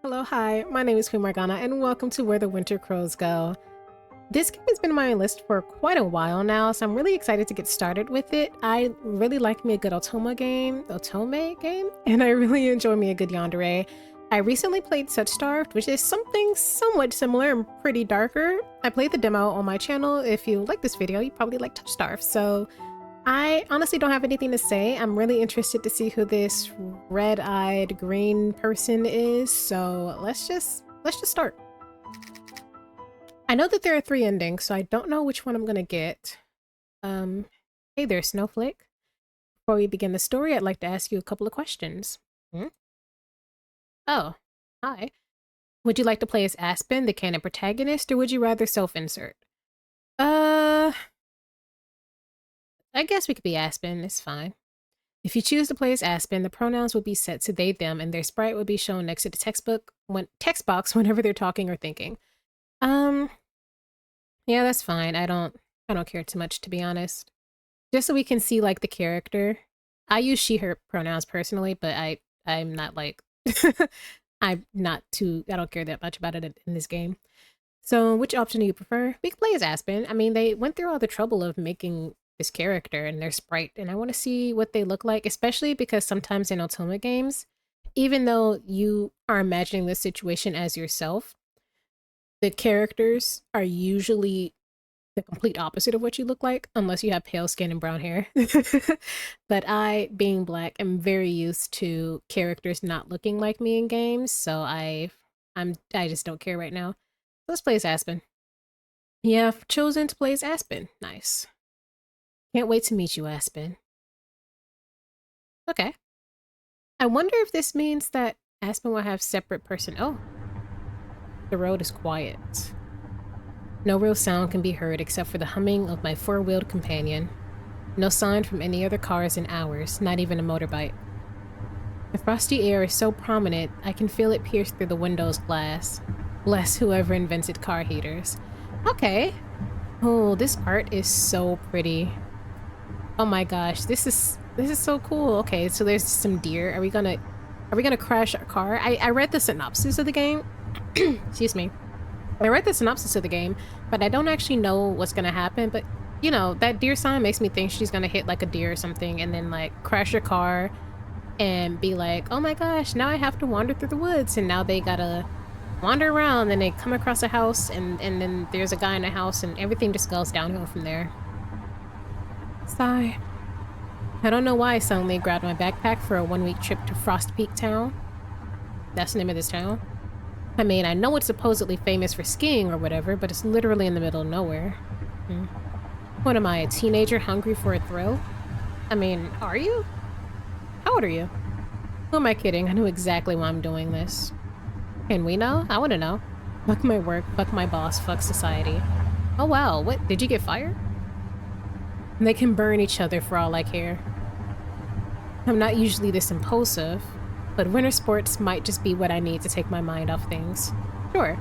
Hello, hi, my name is Queen Morgana, and welcome to Where the Winter Crows Go. This game has been on my list for quite a while now, so I'm really excited to get started with it. I really like me a good otome game, and I really enjoy me a good Yandere. I recently played TOUCHSTARVED, which is something somewhat similar and pretty darker. I played the demo on my channel. If you like this video, you probably like TOUCHSTARVED, so I honestly don't have anything to say. I'm really interested to see who this red-eyed green person is, so let's just start. I know that there are 3 endings, so I don't know which one I'm gonna get. Hey there, Snowflake. Before we begin the story, I'd like to ask you a couple of questions. Oh, hi. Would you like to play as Aspen, the canon protagonist, or would you rather self-insert? I guess we could be Aspen, it's fine. If you choose to play as Aspen, the pronouns will be set to they, them, and their sprite will be shown next to the text box whenever they're talking or thinking. Yeah, that's fine. I don't care too much, to be honest. Just so we can see, like, the character. I use she, her pronouns personally, but I'm not, like, I don't care that much about it in this game. So, which option do you prefer? We can play as Aspen. I mean, they went through all the trouble of making this character and their sprite, and I want to see what they look like, especially because sometimes in otome games, even though you are imagining this situation as yourself, the characters are usually the complete opposite of what you look like, unless you have pale skin and brown hair. But I, being black, am very used to characters not looking like me in games, so I just don't care right now. Let's play as Aspen. Yeah, I've chosen to play as Aspen. Nice. Can't wait to meet you, Aspen. Okay. I wonder if this means that Aspen will have separate Oh. The road is quiet. No real sound can be heard except for the humming of my four-wheeled companion. No sign from any other cars in hours, not even a motorbike. The frosty air is so prominent, I can feel it pierce through the window's glass. Bless whoever invented car heaters. Okay. Oh, this art is so pretty. Oh my gosh, this is so cool. Okay, so there's some deer. Are we gonna crash our car? I read the synopsis of the game. Excuse me. I read the synopsis of the game, but I don't actually know what's gonna happen. But you know, that deer sign makes me think she's gonna hit like a deer or something and then like crash her car and be like, oh my gosh, now I have to wander through the woods, and now they gotta wander around, and they come across a house, and then there's a guy in a house, and everything just goes downhill from there. Sigh. I don't know why I suddenly grabbed my backpack for a 1-week trip to Frost Peak Town. That's the name of this town. I mean, I know it's supposedly famous for skiing or whatever, but it's literally in the middle of nowhere. What am I, a teenager hungry for a thrill? I mean, are you? How old are you? Who am I kidding? I know exactly why I'm doing this. Can we know? I want to know. Fuck my work, fuck my boss, fuck society. Oh wow, what? Did you get fired? They can burn each other for all I care. I'm not usually this impulsive, but winter sports might just be what I need to take my mind off things. Sure.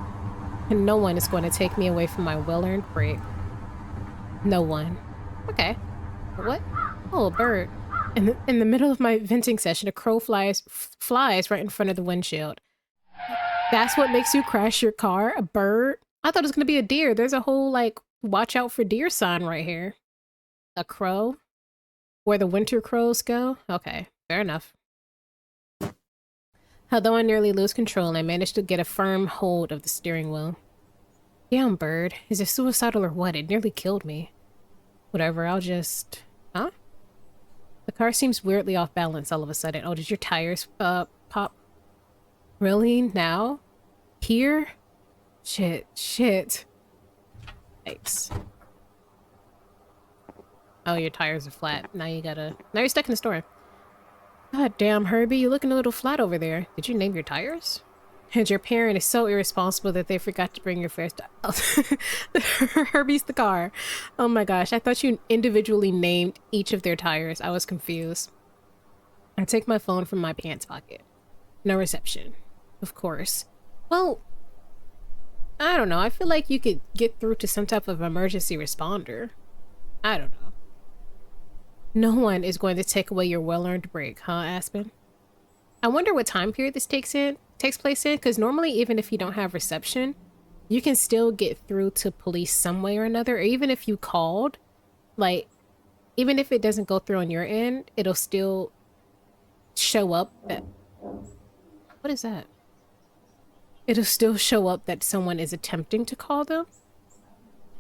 And no one is going to take me away from my well-earned break. No one. Okay. What? Oh, a bird. In the middle of my venting session, a crow flies right in front of the windshield. That's what makes you crash your car? A bird? I thought it was going to be a deer. There's a whole, like, watch out for deer sign right here. A crow? Where the winter crows go? Okay, fair enough. Although I nearly lose control, I managed to get a firm hold of the steering wheel. Damn, bird. Is it suicidal or what? It nearly killed me. Whatever, I'll just... Huh? The car seems weirdly off balance all of a sudden. Oh, did your tires, pop? Really? Now? Here? Shit. Thanks. Oh, your tires are flat. Now you're stuck in the store. God damn, Herbie, you're looking a little flat over there. Did you name your tires? And your parent is so irresponsible that they forgot to bring your first... Herbie's the car. Oh my gosh, I thought you individually named each of their tires. I was confused. I take my phone from my pants pocket. No reception. Of course. Well, I don't know. I feel like you could get through to some type of emergency responder. I don't know. No one is going to take away your well-earned break, huh, Aspen? I wonder what time period this takes in. takes place in, because normally even if you don't have reception, you can still get through to police some way or another, or even if you called, like, even if it doesn't go through on your end, it'll still show up that... What is that? It'll still show up that someone is attempting to call them,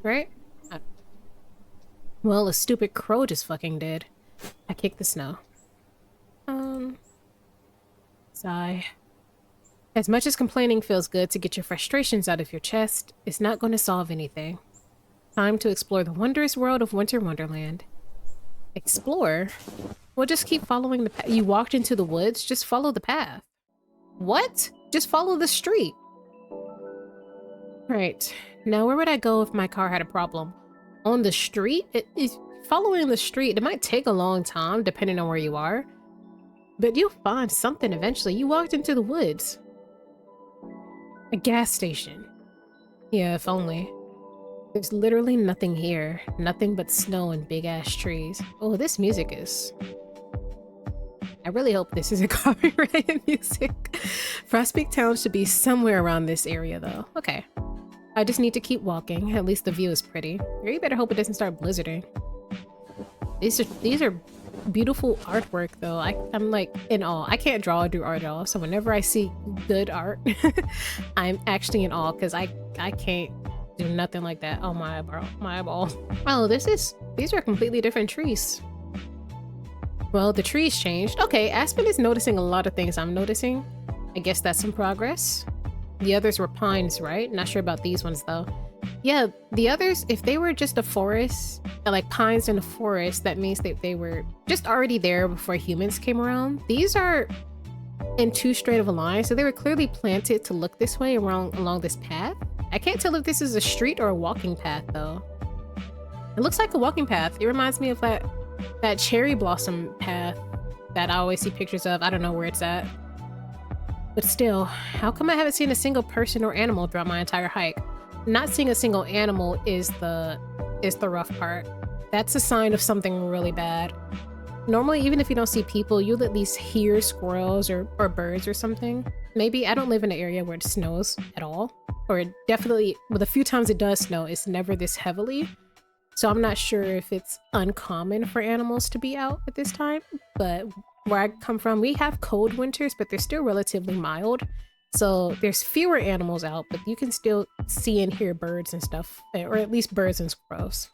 right? Well, a stupid crow just fucking did. I kicked the snow. Sigh. As much as complaining feels good to get your frustrations out of your chest, it's not going to solve anything. Time to explore the wondrous world of Winter Wonderland. Explore? Well, just keep following the path. You walked into the woods, just follow the path. What? Just follow the street. Right. Now, where would I go if my car had a problem? On the street? Following the street, it might take a long time, depending on where you are. But you'll find something eventually. You walked into the woods. A gas station. Yeah, if only. There's literally nothing here. Nothing but snow and big-ass trees. Oh, this music is... I really hope this isn't copyrighted music. Frostpeak Town should be somewhere around this area, though. Okay. I just need to keep walking. At least the view is pretty. Or you better hope it doesn't start blizzarding. These are beautiful artwork, though. I'm like in awe. I can't draw or do art at all, so whenever I see good art, I'm actually in awe because I can't do nothing like that. Oh, my eyeball. Oh, these are completely different trees. Well, the trees changed. Okay, Aspen is noticing a lot of things I'm noticing. I guess that's some progress. The others were pines, right? Not sure about these ones, though. Yeah, the others, if they were just a forest, like pines in a forest, that means that they were just already there before humans came around. These are in too straight of a line, so they were clearly planted to look this way along this path. I can't tell if this is a street or a walking path, though. It looks like a walking path. It reminds me of that cherry blossom path that I always see pictures of. I don't know where it's at. But still, how come I haven't seen a single person or animal throughout my entire hike? Not seeing a single animal is the rough part. That's a sign of something really bad. Normally, even if you don't see people, you'll at least hear squirrels or birds or something. Maybe I don't live in an area where it snows at all. Or it definitely, with a few times it does snow, it's never this heavily. So I'm not sure if it's uncommon for animals to be out at this time. But where I come from, we have cold winters, but they're still relatively mild. So there's fewer animals out, but you can still see and hear birds and stuff, or at least birds and squirrels.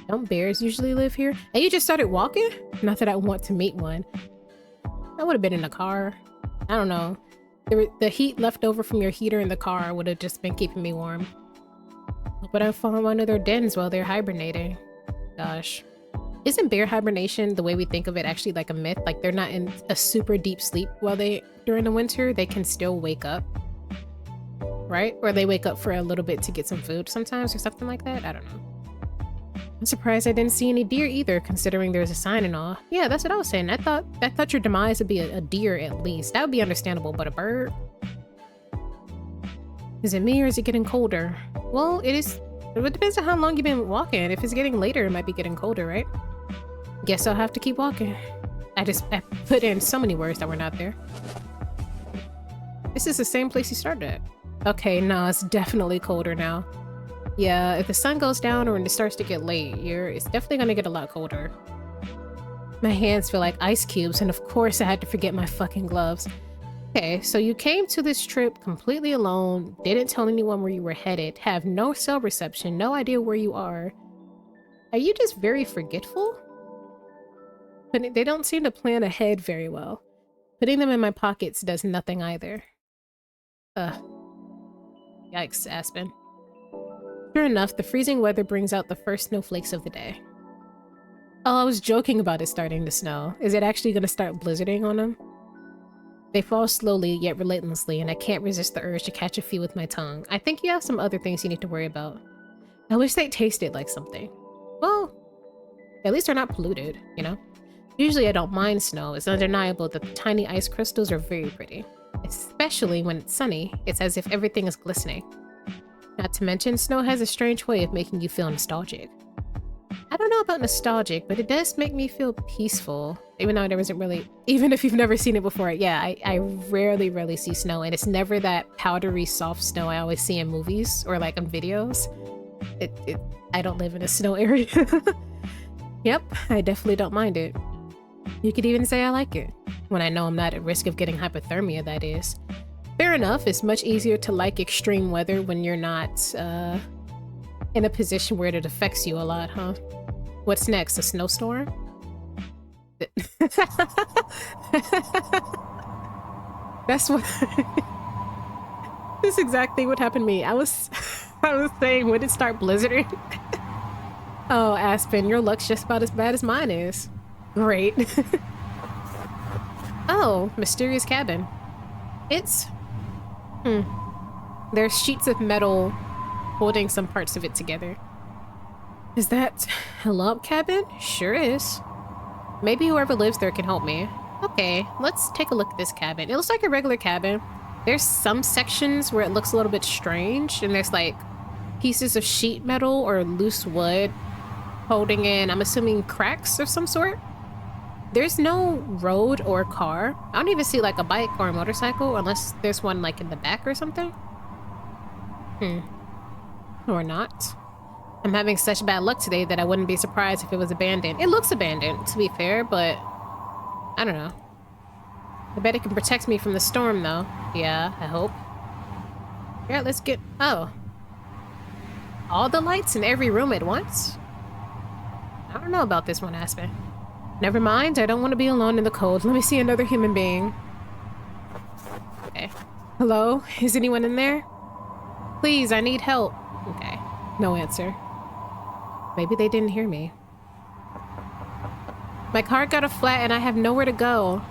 Don't bears usually live here? And you just started walking? Not that I want to meet one. I would have been in the car. I don't know. The heat left over from your heater in the car would have just been keeping me warm. But I found one of their dens while they're hibernating. Gosh. Isn't bear hibernation, the way we think of it, actually like a myth? Like they're not in a super deep sleep during the winter, they can still wake up. Right? Or they wake up for a little bit to get some food sometimes or something like that? I don't know. I'm surprised I didn't see any deer either, considering there's a sign and all. Yeah, that's what I was saying. I thought your demise would be a deer at least. That would be understandable, but a bird? Is it me or is it getting colder? Well, it depends on how long you've been walking. If it's getting later, it might be getting colder, right? Guess I'll have to keep walking. I put in so many words that were not there. This is the same place you started at. Okay, no, it's definitely colder now. Yeah, if the sun goes down or when it starts to get late, it's definitely gonna get a lot colder. My hands feel like ice cubes, and of course I had to forget my fucking gloves. Okay, so you came to this trip completely alone, didn't tell anyone where you were headed, have no cell reception, no idea where you are. Are you just very forgetful? But they don't seem to plan ahead very well. Putting them in my pockets does nothing either. Yikes, Aspen. Sure enough, the freezing weather brings out the first snowflakes of the day. Oh, I was joking about it starting to snow. Is it actually going to start blizzarding on them? They fall slowly, yet relentlessly, and I can't resist the urge to catch a few with my tongue. I think you have some other things you need to worry about. I wish they tasted like something. Well, at least they're not polluted, you know? Usually I don't mind snow. It's undeniable that the tiny ice crystals are very pretty. Especially when it's sunny, it's as if everything is glistening. Not to mention, snow has a strange way of making you feel nostalgic. I don't know about nostalgic, but it does make me feel peaceful. Even though there isn't really, even if you've never seen it before, yeah, I rarely see snow, and it's never that powdery soft snow I always see in movies or like on videos. I don't live in a snow area. Yep, I definitely don't mind it. You could even say I like it. When I know I'm not at risk of getting hypothermia, that is. Fair enough, it's much easier to like extreme weather when you're not, in a position where it affects you a lot, huh? What's next, a snowstorm? That's what... That's exactly what happened to me. I was saying, when it start blizzarding? Oh, Aspen, your luck's just about as bad as mine is. Great. Oh, mysterious cabin. It's... There's sheets of metal holding some parts of it together. Is that a log cabin? Sure is. Maybe whoever lives there can help me. Okay, let's take a look at this cabin. It looks like a regular cabin. There's some sections where it looks a little bit strange, and there's like pieces of sheet metal or loose wood holding in, I'm assuming, cracks of some sort. There's no road or car. I don't even see like a bike or a motorcycle unless there's one like in the back or something. Or not. I'm having such bad luck today that I wouldn't be surprised if it was abandoned. It looks abandoned, to be fair, but I don't know. I bet it can protect me from the storm though. Yeah, I hope. Yeah, let's get... Oh. All the lights in every room at once? I don't know about this one, Aspen. Never mind, I don't want to be alone in the cold. Let me see another human being. Okay. Hello? Is anyone in there? Please, I need help. Okay. No answer. Maybe they didn't hear me. My car got a flat and I have nowhere to go.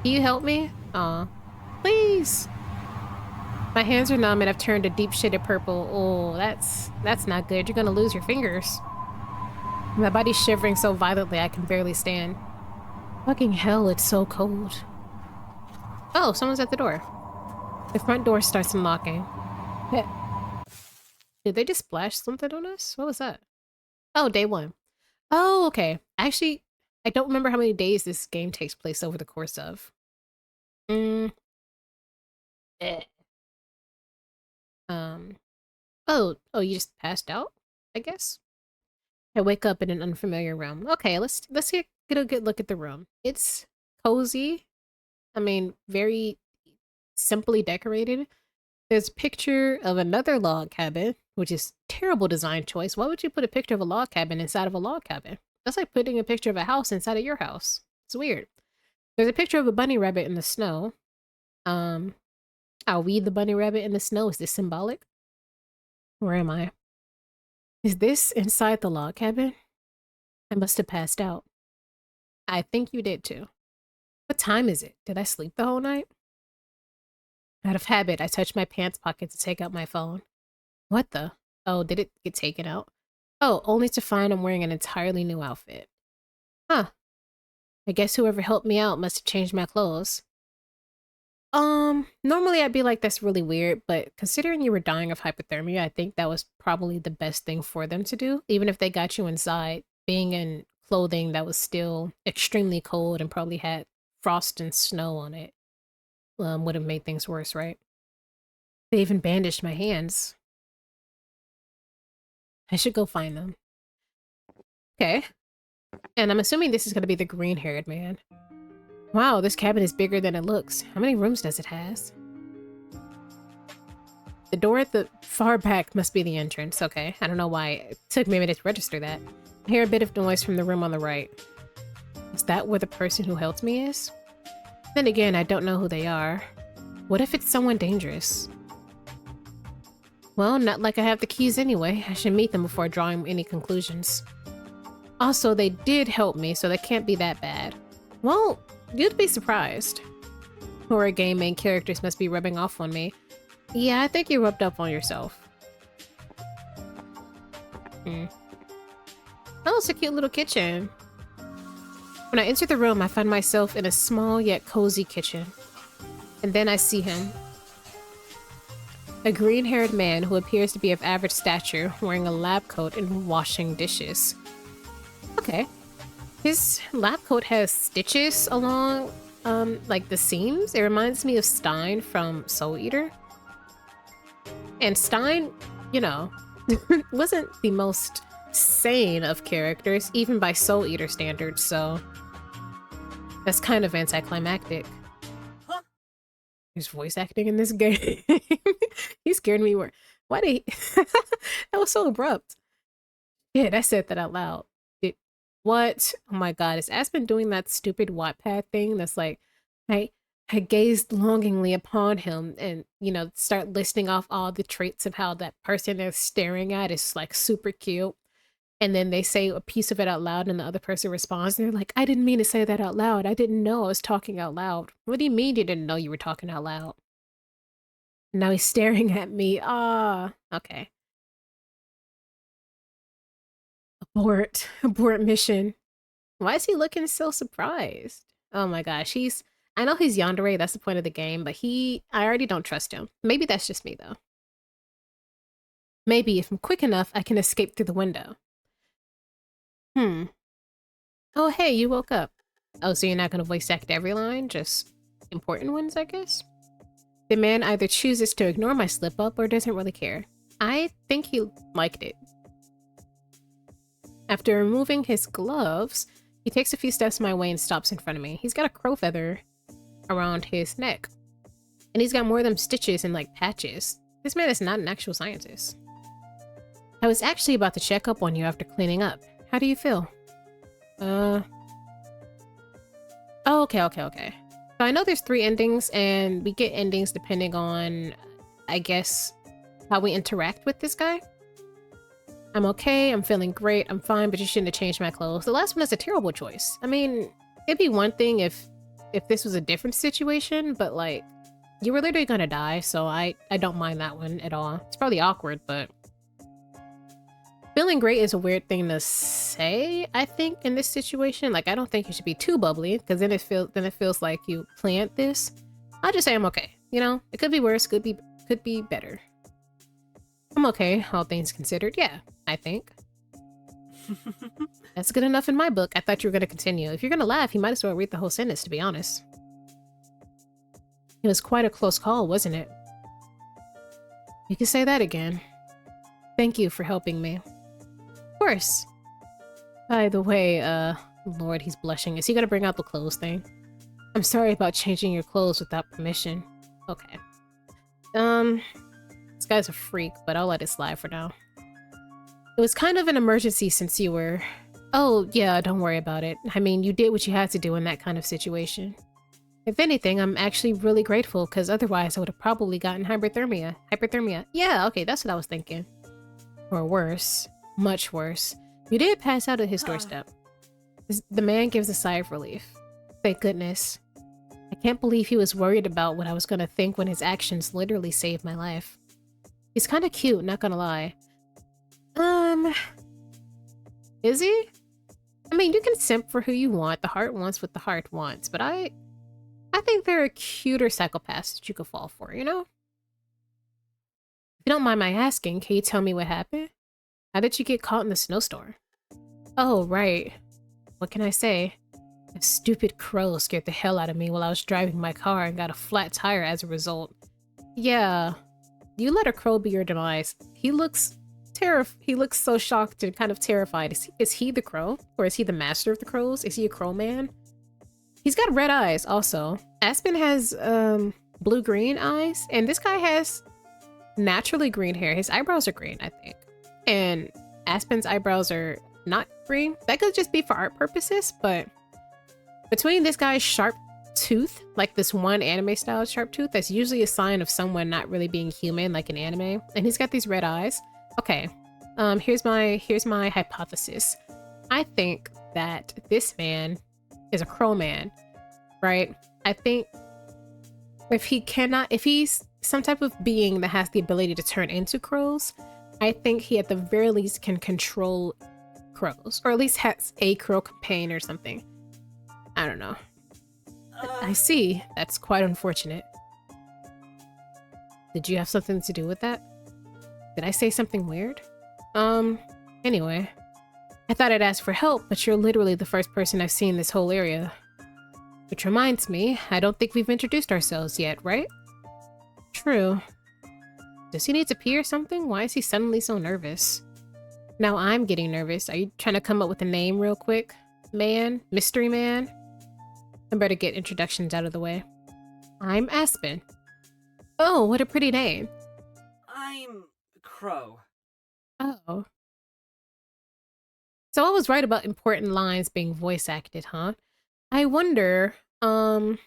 Can you help me? Aw. Please. My hands are numb and I've turned a deep shaded purple. Oh, that's not good. You're gonna lose your fingers. My body's shivering so violently I can barely stand. Fucking hell, it's so cold. Oh, someone's at the door. The front door starts unlocking. Did they just splash something on us? What was that? Oh, day one. Oh, okay. Actually, I don't remember how many days this game takes place over the course of. Oh, you just passed out, I guess? I wake up in an unfamiliar room. Okay, let's get a good look at the room. It's cozy. I mean, very simply decorated. There's a picture of another log cabin, which is terrible design choice. Why would you put a picture of a log cabin inside of a log cabin? That's like putting a picture of a house inside of your house. It's weird. There's a picture of a bunny rabbit in the snow. Are we the bunny rabbit in the snow? Is this symbolic? Where am I? Is this inside the log cabin? I must have passed out. I think you did too. What time is it? Did I sleep the whole night? Out of habit, I touched my pants pocket to take out my phone. What the? Oh, did it get taken out? Oh, only to find I'm wearing an entirely new outfit. Huh. I guess whoever helped me out must have changed my clothes. Normally I'd be like, that's really weird, but considering you were dying of hypothermia, I think that was probably the best thing for them to do. Even if they got you inside, being in clothing that was still extremely cold and probably had frost and snow on it, would have made things worse, right? They even bandaged my hands. I should go find them. Okay. And I'm assuming this is going to be the green-haired man. Wow, this cabin is bigger than it looks. How many rooms does it has? The door at the far back must be the entrance. Okay, I don't know why it took me a minute to register that. I hear a bit of noise from the room on the right. Is that where the person who helped me is? Then again, I don't know who they are. What if it's someone dangerous? Well, not like I have the keys anyway. I should meet them before drawing any conclusions. Also, they did help me, so they can't be that bad. Well, you'd be surprised. Horror game main characters must be rubbing off on me. Yeah, I think you rubbed up on yourself. Oh, it's a cute little kitchen. When I enter the room, I find myself in a small yet cozy kitchen. And then I see him. A green-haired man who appears to be of average stature, wearing a lab coat and washing dishes. Okay. His lab coat has stitches along, like the seams. It reminds me of Stein from Soul Eater. And Stein, you know, wasn't the most sane of characters, even by Soul Eater standards, so that's kind of anticlimactic. Huh? There's voice acting in this game. He scared me more. Why did he... That was so abrupt. Yeah, I said that out loud. What? Oh my god, is Aspen doing that stupid Wattpad thing that's like, I gazed longingly upon him and, you know, start listing off all the traits of how that person they're staring at is like super cute. And then they say a piece of it out loud and the other person responds and they're like, I didn't mean to say that out loud. I didn't know I was talking out loud. What do you mean you didn't know you were talking out loud? Now he's staring at me. Ah, okay. Abort mission. Why is he looking so surprised? Oh my gosh, I know he's Yandere, that's the point of the game, but I already don't trust him. Maybe that's just me though. Maybe if I'm quick enough, I can escape through the window. Oh hey, you woke up. Oh, so you're not gonna voice act every line? Just important ones, I guess? The man either chooses to ignore my slip up or doesn't really care. I think he liked it. After removing his gloves, he takes a few steps my way and stops in front of me. He's got a crow feather around his neck. And he's got more of them stitches and like patches. This man is not an actual scientist. I was actually about to check up on you after cleaning up. How do you feel? Oh, okay. So I know there's 3 endings and we get endings depending on, I guess, how we interact with this guy. I'm okay, I'm feeling great, I'm fine, but you shouldn't have changed my clothes. The last one is a terrible choice. I mean, it'd be one thing if this was a different situation, but like, you were literally gonna die, so I don't mind that one at all. It's probably awkward, but... Feeling great is a weird thing to say, I think, in this situation. Like, I don't think you should be too bubbly, because then it feels like you planned this. I'll just say I'm okay, you know? It could be worse, could be better. I'm okay, all things considered. Yeah, I think. That's good enough in my book. I thought you were going to continue. If you're going to laugh, you might as well read the whole sentence, to be honest. It was quite a close call, wasn't it? You can say that again. Thank you for helping me. Of course. By the way, Lord, he's blushing. Is he going to bring out the clothes thing? I'm sorry about changing your clothes without permission. Okay. This guy's a freak, but I'll let it slide for now. It was kind of an emergency since you were... Oh, yeah, don't worry about it. I mean, you did what you had to do in that kind of situation. If anything, I'm actually really grateful, because otherwise I would have probably gotten hypothermia. Hypothermia. Yeah, okay, that's what I was thinking. Or worse. Much worse. You did pass out at his doorstep. The man gives a sigh of relief. Thank goodness. I can't believe he was worried about what I was going to think when his actions literally saved my life. He's kind of cute, not gonna lie. Is he? I mean, you can simp for who you want. The heart wants what the heart wants, but I think there are cuter psychopaths that you could fall for, you know? If you don't mind my asking, can you tell me what happened? How did you get caught in the snowstorm? Oh, right. What can I say? A stupid crow scared the hell out of me while I was driving my car and got a flat tire as a result. Yeah. You let a crow be your demise. He looks so shocked and kind of terrified. Is he the crow? Or is he the master of the crows? Is he a crow man? He's got red eyes also. Aspen has blue-green eyes, and this guy has naturally green hair. His eyebrows are green, I think. And Aspen's eyebrows are not green. That could just be for art purposes, but between this guy's sharp tooth, like this one anime style sharp tooth, that's usually a sign of someone not really being human, like an anime, and he's got these red eyes. Okay, here's my hypothesis. I think that this man is a crow man, right? I think if he's some type of being that has the ability to turn into crows, I think he at the very least can control crows, or at least has a crow companion or something. I don't know. I see. That's quite unfortunate. Did you have something to do with that? Did I say something weird? Anyway. I thought I'd ask for help, but you're literally the first person I've seen in this whole area. Which reminds me, I don't think we've introduced ourselves yet, right? True. Does he need to pee or something? Why is he suddenly so nervous? Now I'm getting nervous. Are you trying to come up with a name real quick? Man? Mystery man? I better get introductions out of the way. I'm Aspen. Oh, what a pretty name. I'm Crowe. Oh. So I was right about important lines being voice acted, huh? I wonder, where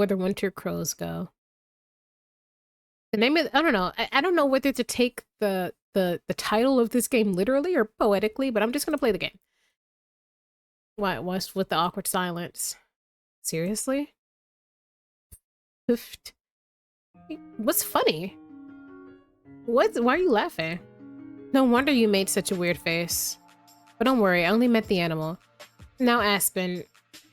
the winter crows go. The name of, I don't know. I don't know whether to take the title of this game literally or poetically, but I'm just gonna play the game. What's with the awkward silence? Seriously? Poofed. What's funny? Why are you laughing? No wonder you made such a weird face. But don't worry, I only met the animal. Now, Aspen,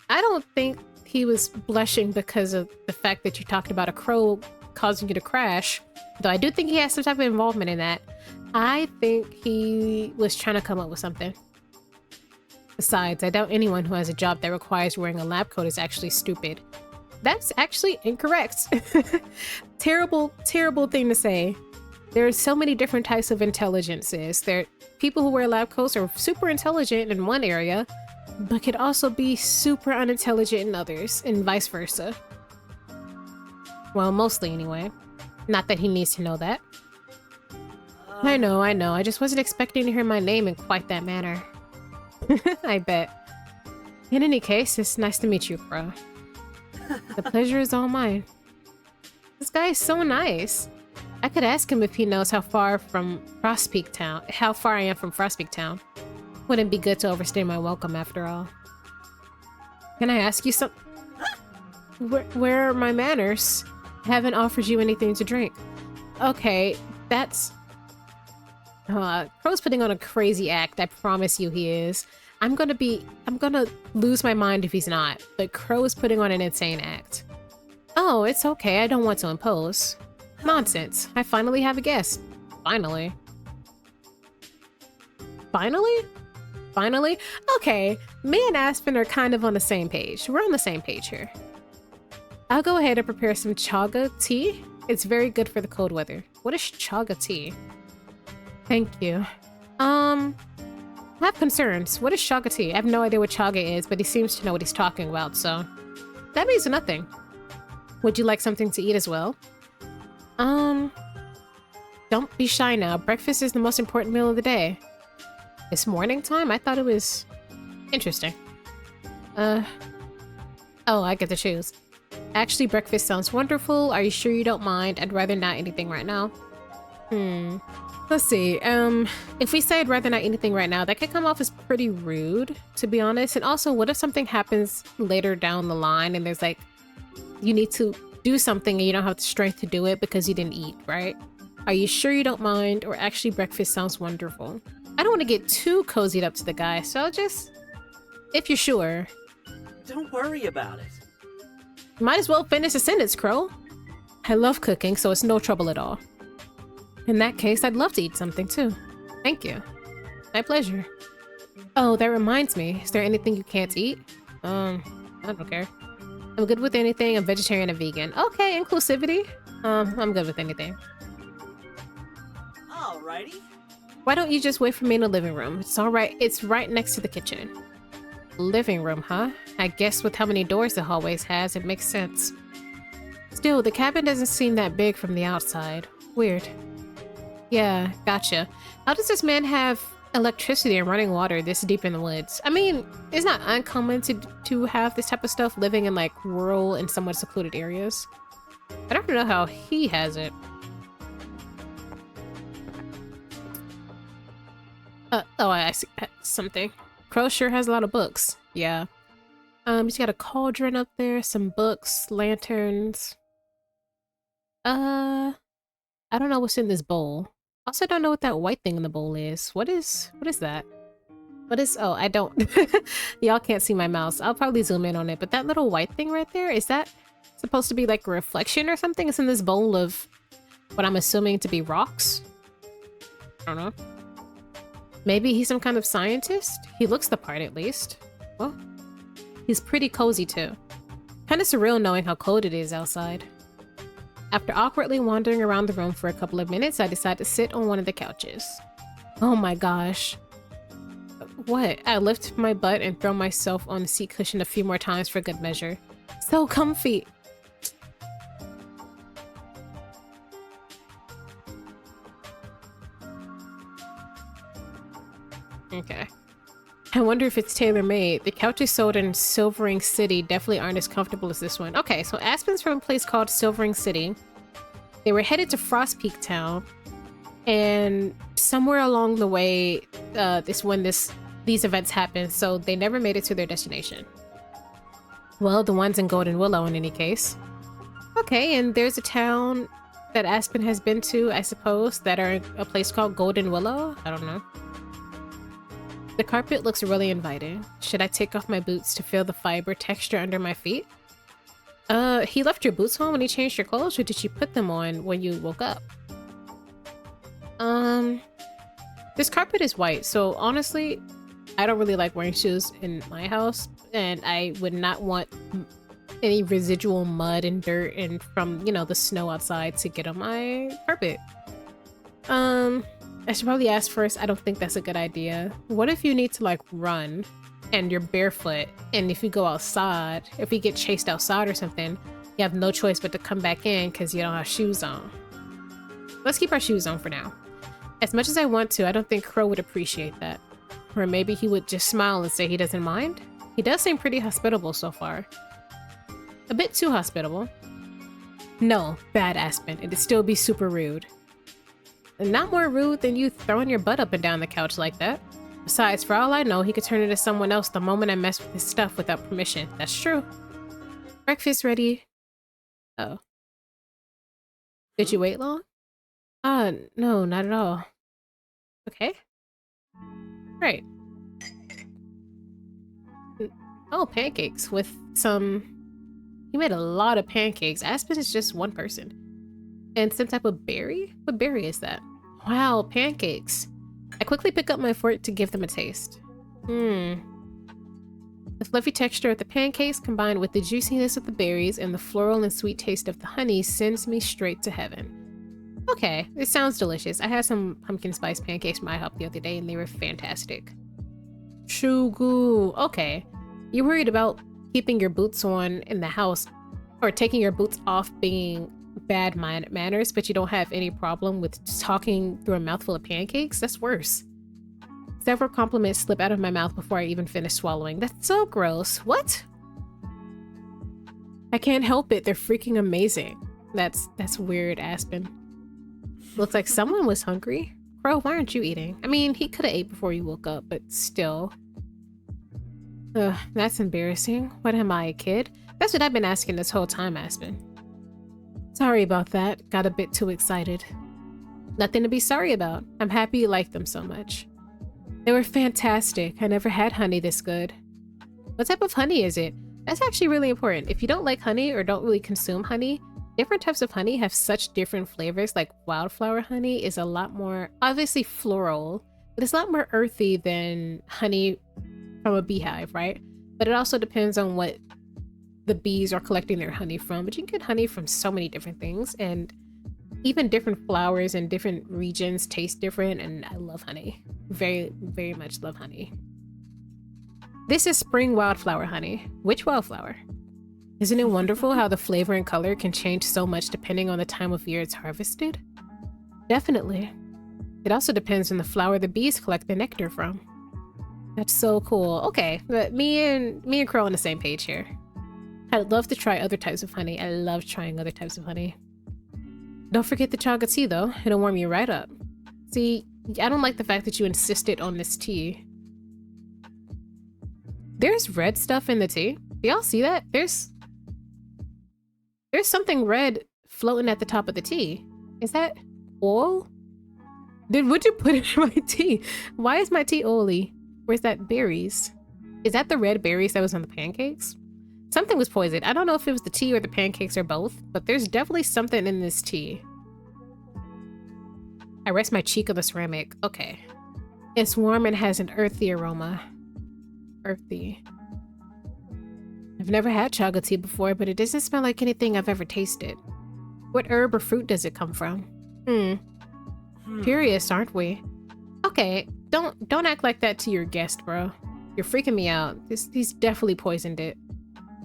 I don't think he was blushing because of the fact that you talked about a crow causing you to crash, though I do think he has some type of involvement in that. I think he was trying to come up with something. Besides, I doubt anyone who has a job that requires wearing a lab coat is actually stupid. That's actually incorrect. Terrible, terrible thing to say. There are so many different types of intelligences. People who wear lab coats are super intelligent in one area, but could also be super unintelligent in others, and vice versa. Well, mostly anyway. Not that he needs to know that. I know. I just wasn't expecting to hear my name in quite that manner. I bet. In any case, it's nice to meet you, Crowe. The pleasure is all mine. This guy is so nice. I could ask him if he knows how far I am from Frostpeak Town. Wouldn't be good to overstay my welcome after all. Can I ask you something? Where are my manners? I haven't offered you anything to drink. Okay, that's... Crowe's putting on a crazy act, I promise you he is. I'm gonna lose my mind if he's not, but Crowe is putting on an insane act. Oh, it's okay, I don't want to impose. Nonsense, I finally have a guest. Finally? Finally? Okay, me and Aspen are kind of on the same page. We're on the same page here. I'll go ahead and prepare some chaga tea. It's very good for the cold weather. What is chaga tea? Thank you. I have concerns. What is chaga tea? I have no idea what chaga is, but he seems to know what he's talking about, so... That means nothing. Would you like something to eat as well? Don't be shy now. Breakfast is the most important meal of the day. It's morning time? I thought it was... Interesting. Oh, I get to choose. Actually, breakfast sounds wonderful. Are you sure you don't mind? I'd rather not anything right now. Let's see. If we say I'd rather not anything right now, that could come off as pretty rude, to be honest. And also, what if something happens later down the line and there's like, you need to do something and you don't have the strength to do it because you didn't eat, right? Are you sure you don't mind? Or actually, breakfast sounds wonderful. I don't want to get too cozied up to the guy, so I'll just... If you're sure. Don't worry about it. Might as well finish the sentence, Crowe. I love cooking, so it's no trouble at all. In that case, I'd love to eat something too. Thank you. My pleasure. Oh, that reminds me. Is there anything you can't eat? I don't care. I'm good with anything. I'm vegetarian and vegan. Okay, inclusivity. I'm good with anything. Alrighty. Why don't you just wait for me in the living room? It's alright. It's right next to the kitchen. Living room, huh? I guess with how many doors the hallways has, it makes sense. Still, the cabin doesn't seem that big from the outside. Weird. Yeah, gotcha. How does this man have electricity and running water this deep in the woods? I mean, it's not uncommon to have this type of stuff living in like rural and somewhat secluded areas. I don't know how he has it. Oh, I see something. Crowe sure has a lot of books. Yeah. He's got a cauldron up there, some books, lanterns. I don't know what's in this bowl. Also don't know what that white thing in the bowl is. What is that? Oh, I don't. Y'all can't see my mouse. I'll probably zoom in on it, but that little white thing right there, is that supposed to be like a reflection or something? It's in this bowl of what I'm assuming to be rocks. I don't know. Maybe he's some kind of scientist? He looks the part, at least. Well, he's pretty cozy, too. Kind of surreal knowing how cold it is outside. After awkwardly wandering around the room for a couple of minutes, I decide to sit on one of the couches. Oh my gosh. What? I lift my butt and throw myself on the seat cushion a few more times for good measure. So comfy. Okay. I wonder if it's tailor-made. The couches sold in Silvering City definitely aren't as comfortable as this one. Okay, so Aspen's from a place called Silvering City. They were headed to Frost Peak Town, and somewhere along the way, these events happened, so they never made it to their destination. Well, the ones in Golden Willow in any case. Okay, and there's a town that Aspen has been to, I suppose, that are a place called Golden Willow? I don't know. The carpet looks really inviting. Should I take off my boots to feel the fiber texture under my feet? He left your boots on when he changed your clothes, or did you put them on when you woke up? This carpet is white, so honestly, I don't really like wearing shoes in my house, and I would not want any residual mud and dirt and from, you know, the snow outside to get on my carpet. I should probably ask first. I don't think that's a good idea. What if you need to like run and you're barefoot, and if you go outside, if you get chased outside or something, you have no choice but to come back in because you don't have shoes on. Let's keep our shoes on for now. As much as I want to, I don't think Crowe would appreciate that. Or maybe he would just smile and say he doesn't mind. He does seem pretty hospitable so far. A bit too hospitable. No, bad Aspen. It'd still be super rude. Not more rude than you throwing your butt up and down the couch like that. Besides, for all I know, he could turn into someone else the moment I mess with his stuff without permission. That's true. Breakfast ready. Oh. Did you wait long? No, not at all. Okay. Right. Oh, pancakes with some... He made a lot of pancakes. Aspen is just one person. And some type of berry? What berry is that? Wow, pancakes. I quickly pick up my fork to give them a taste. The fluffy texture of the pancakes combined with the juiciness of the berries and the floral and sweet taste of the honey sends me straight to heaven. Okay, it sounds delicious. I had some pumpkin spice pancakes from IHOP the other day and they were fantastic. Shugu. Okay. You're worried about keeping your boots on in the house or taking your boots off being bad manners, but you don't have any problem with talking through a mouthful of pancakes? That's worse. Several compliments slip out of my mouth before I even finish swallowing. That's so gross. What? I can't help it. They're freaking amazing. That's weird, Aspen. Looks like someone was hungry. Crowe, why aren't you eating? I mean, he could have ate before you woke up, but still. Ugh, that's embarrassing. What am I, a kid? That's what I've been asking this whole time, Aspen. Sorry about that. Got a bit too excited. Nothing to be sorry about. I'm happy you liked them so much. They were fantastic. I never had honey this good. What type of honey is it? That's actually really important. If you don't like honey or don't really consume honey, different types of honey have such different flavors. Like wildflower honey is a lot more, obviously floral, but it's a lot more earthy than honey from a beehive, right? But it also depends on what the bees are collecting their honey from. But you can get honey from so many different things, and even different flowers in different regions taste different, and I love honey. Very, very much love honey. This is spring wildflower honey. Which wildflower? Isn't it wonderful how the flavor and color can change so much depending on the time of year it's harvested? Definitely. It also depends on the flower the bees collect the nectar from. That's so cool. Okay, but me and Crowe on the same page here. I'd love to try other types of honey. I love trying other types of honey. Don't forget the chocolate tea though. It'll warm you right up. See, I don't like the fact that you insisted on this tea. There's red stuff in the tea. Do y'all see that? There's something red floating at the top of the tea. Is that oil? Would you put it in my tea? Why is my tea oily? Where's that berries? Is that the red berries that was on the pancakes? Something was poisoned. I don't know if it was the tea or the pancakes or both, but there's definitely something in this tea. I rest my cheek on the ceramic. Okay. It's warm and has an earthy aroma. Earthy. I've never had chaga tea before, but it doesn't smell like anything I've ever tasted. What herb or fruit does it come from? Curious, aren't we? Okay, don't act like that to your guest, bro. You're freaking me out. He's definitely poisoned it.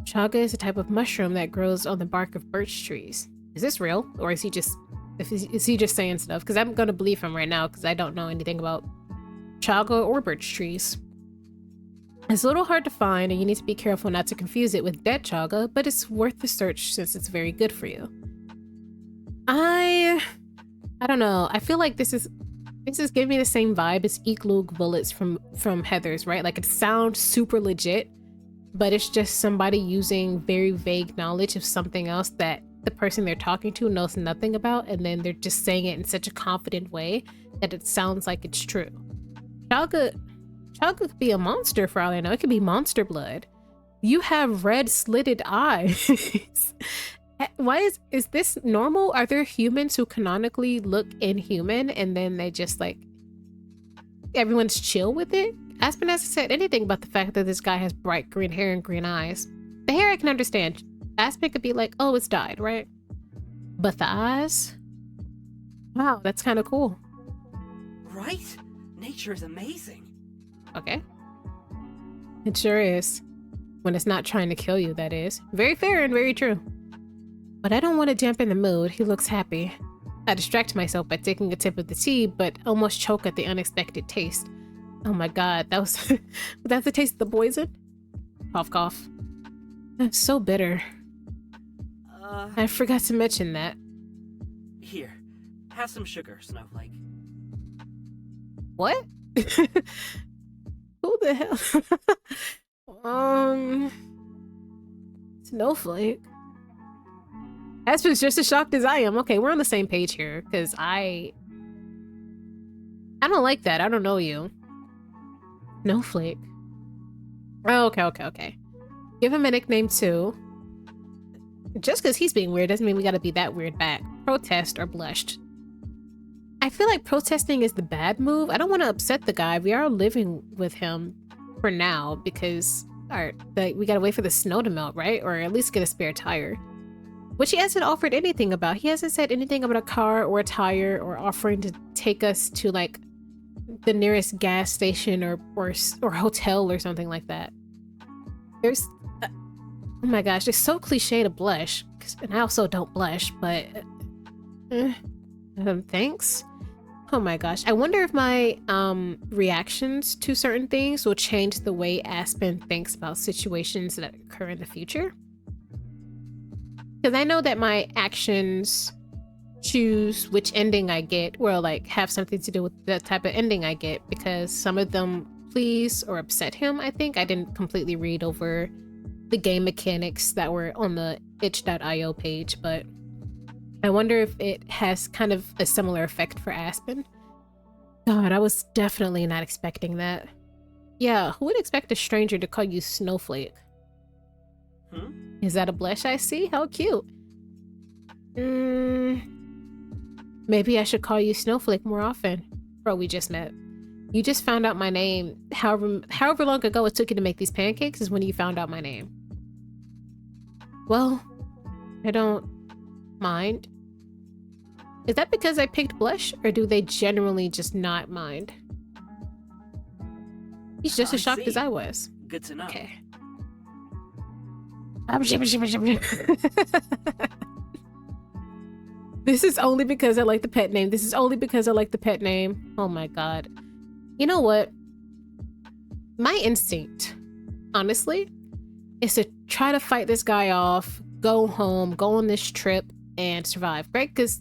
Chaga is a type of mushroom that grows on the bark of birch trees. Is this real? Or is he just saying stuff? Because I'm gonna believe him right now because I don't know anything about chaga or birch trees. It's a little hard to find and you need to be careful not to confuse it with dead chaga, but it's worth the search since it's very good for you. I don't know. I feel like this is giving me the same vibe as Ecologist bullets from Heather's, right? Like it sounds super legit, but it's just somebody using very vague knowledge of something else that the person they're talking to knows nothing about, and then they're just saying it in such a confident way that it sounds like it's true. Chaga could be a monster for all I know. It could be monster blood. You have red slitted eyes. Why is this normal? Are there humans who canonically look inhuman and then they just like everyone's chill with it? Aspen hasn't said anything about the fact that this guy has bright green hair and green eyes. The hair I can understand. Aspen could be like, oh, it's dyed, right? But the eyes? Wow, that's kind of cool. Right? Nature is amazing. Okay. It sure is. When it's not trying to kill you, that is. Very fair and very true. But I don't want to dampen the mood. He looks happy. I distract myself by taking a sip of the tea, but almost choke at the unexpected taste. Oh my god, that was that's the taste of the poison? Cough, cough. That's so bitter. I forgot to mention that. Here, have some sugar, Snowflake. What? Who the hell? Snowflake. Aspen's just as shocked as I am. Okay, we're on the same page here, because I don't like that. I don't know you. Snowflake. Oh, okay. Give him a nickname too. Just because he's being weird doesn't mean we gotta be that weird back. Protest or blushed. I feel like protesting is the bad move. I don't want to upset the guy. We are living with him for now because we gotta wait for the snow to melt, right? Or at least get a spare tire. Which he hasn't offered anything about. He hasn't said anything about a car or a tire or offering to take us to like the nearest gas station or hotel or something like that. There's oh my gosh, it's so cliche to blush, and I also don't blush, but thanks. Oh my gosh, I wonder if my reactions to certain things will change the way Aspen thinks about situations that occur in the future. Because I know that my actions choose which ending I get, or like have something to do with the type of ending I get, because some of them please or upset him. I think I didn't completely read over the game mechanics that were on the itch.io page, but I wonder if it has kind of a similar effect for Aspen. God, I was definitely not expecting that. Yeah, who would expect a stranger to call you Snowflake? Is that a blush I see? How cute. Maybe I should call you Snowflake more often. Bro, we just met. You just found out my name. However long ago it took you to make these pancakes is when you found out my name. Well, I don't mind. Is that because I picked blush, or do they generally just not mind? He's just as shocked as I was. Good to know. Okay. This is only because I like the pet name. This is only because I like the pet name. Oh my god. You know what? My instinct, honestly, is to try to fight this guy off, go home, go on this trip, and survive, right? Because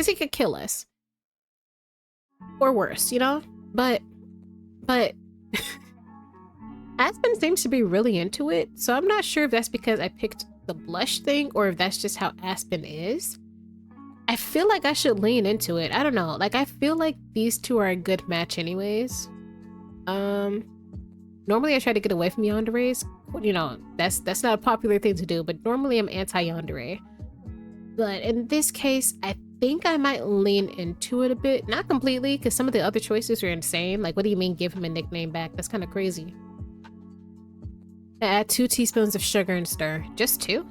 he could kill us. Or worse, you know? But Aspen seems to be really into it, so I'm not sure if that's because I picked the blush thing or if that's just how Aspen is. I feel like I should lean into it. I don't know. Like, I feel like these two are a good match anyways. Normally I try to get away from yanderes. You know, that's not a popular thing to do, but normally I'm anti-yandere. But in this case, I think I might lean into it a bit. Not completely, because some of the other choices are insane. Like, what do you mean give him a nickname back? That's kind of crazy. Add 2 teaspoons of sugar and stir. Just 2?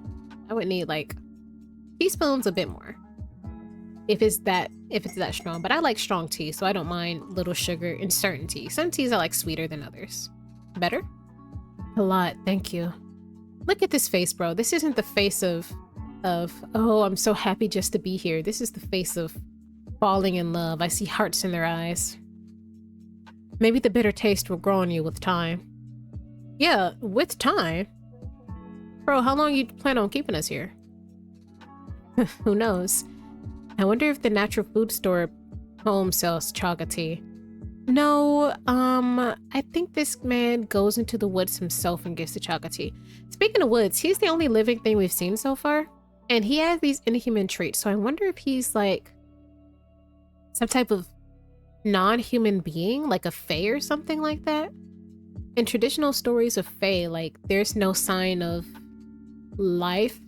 I would need like teaspoons, a bit more. If it's that strong. But I like strong tea, so I don't mind little sugar in certain teas. Some teas I like sweeter than others. Better? A lot, thank you. Look at this face, bro. This isn't the face of oh, I'm so happy just to be here. This is the face of falling in love. I see hearts in their eyes. Maybe the bitter taste will grow on you with time. Yeah, with time? Bro, how long you plan on keeping us here? Who knows? I wonder if the natural food store home sells chaga tea. No, I think this man goes into the woods himself and gets the chaga tea. Speaking of woods, he's the only living thing we've seen so far. And he has these inhuman traits, so I wonder if he's like some type of non-human being, like a fae or something like that. In traditional stories of fae, like there's no sign of life.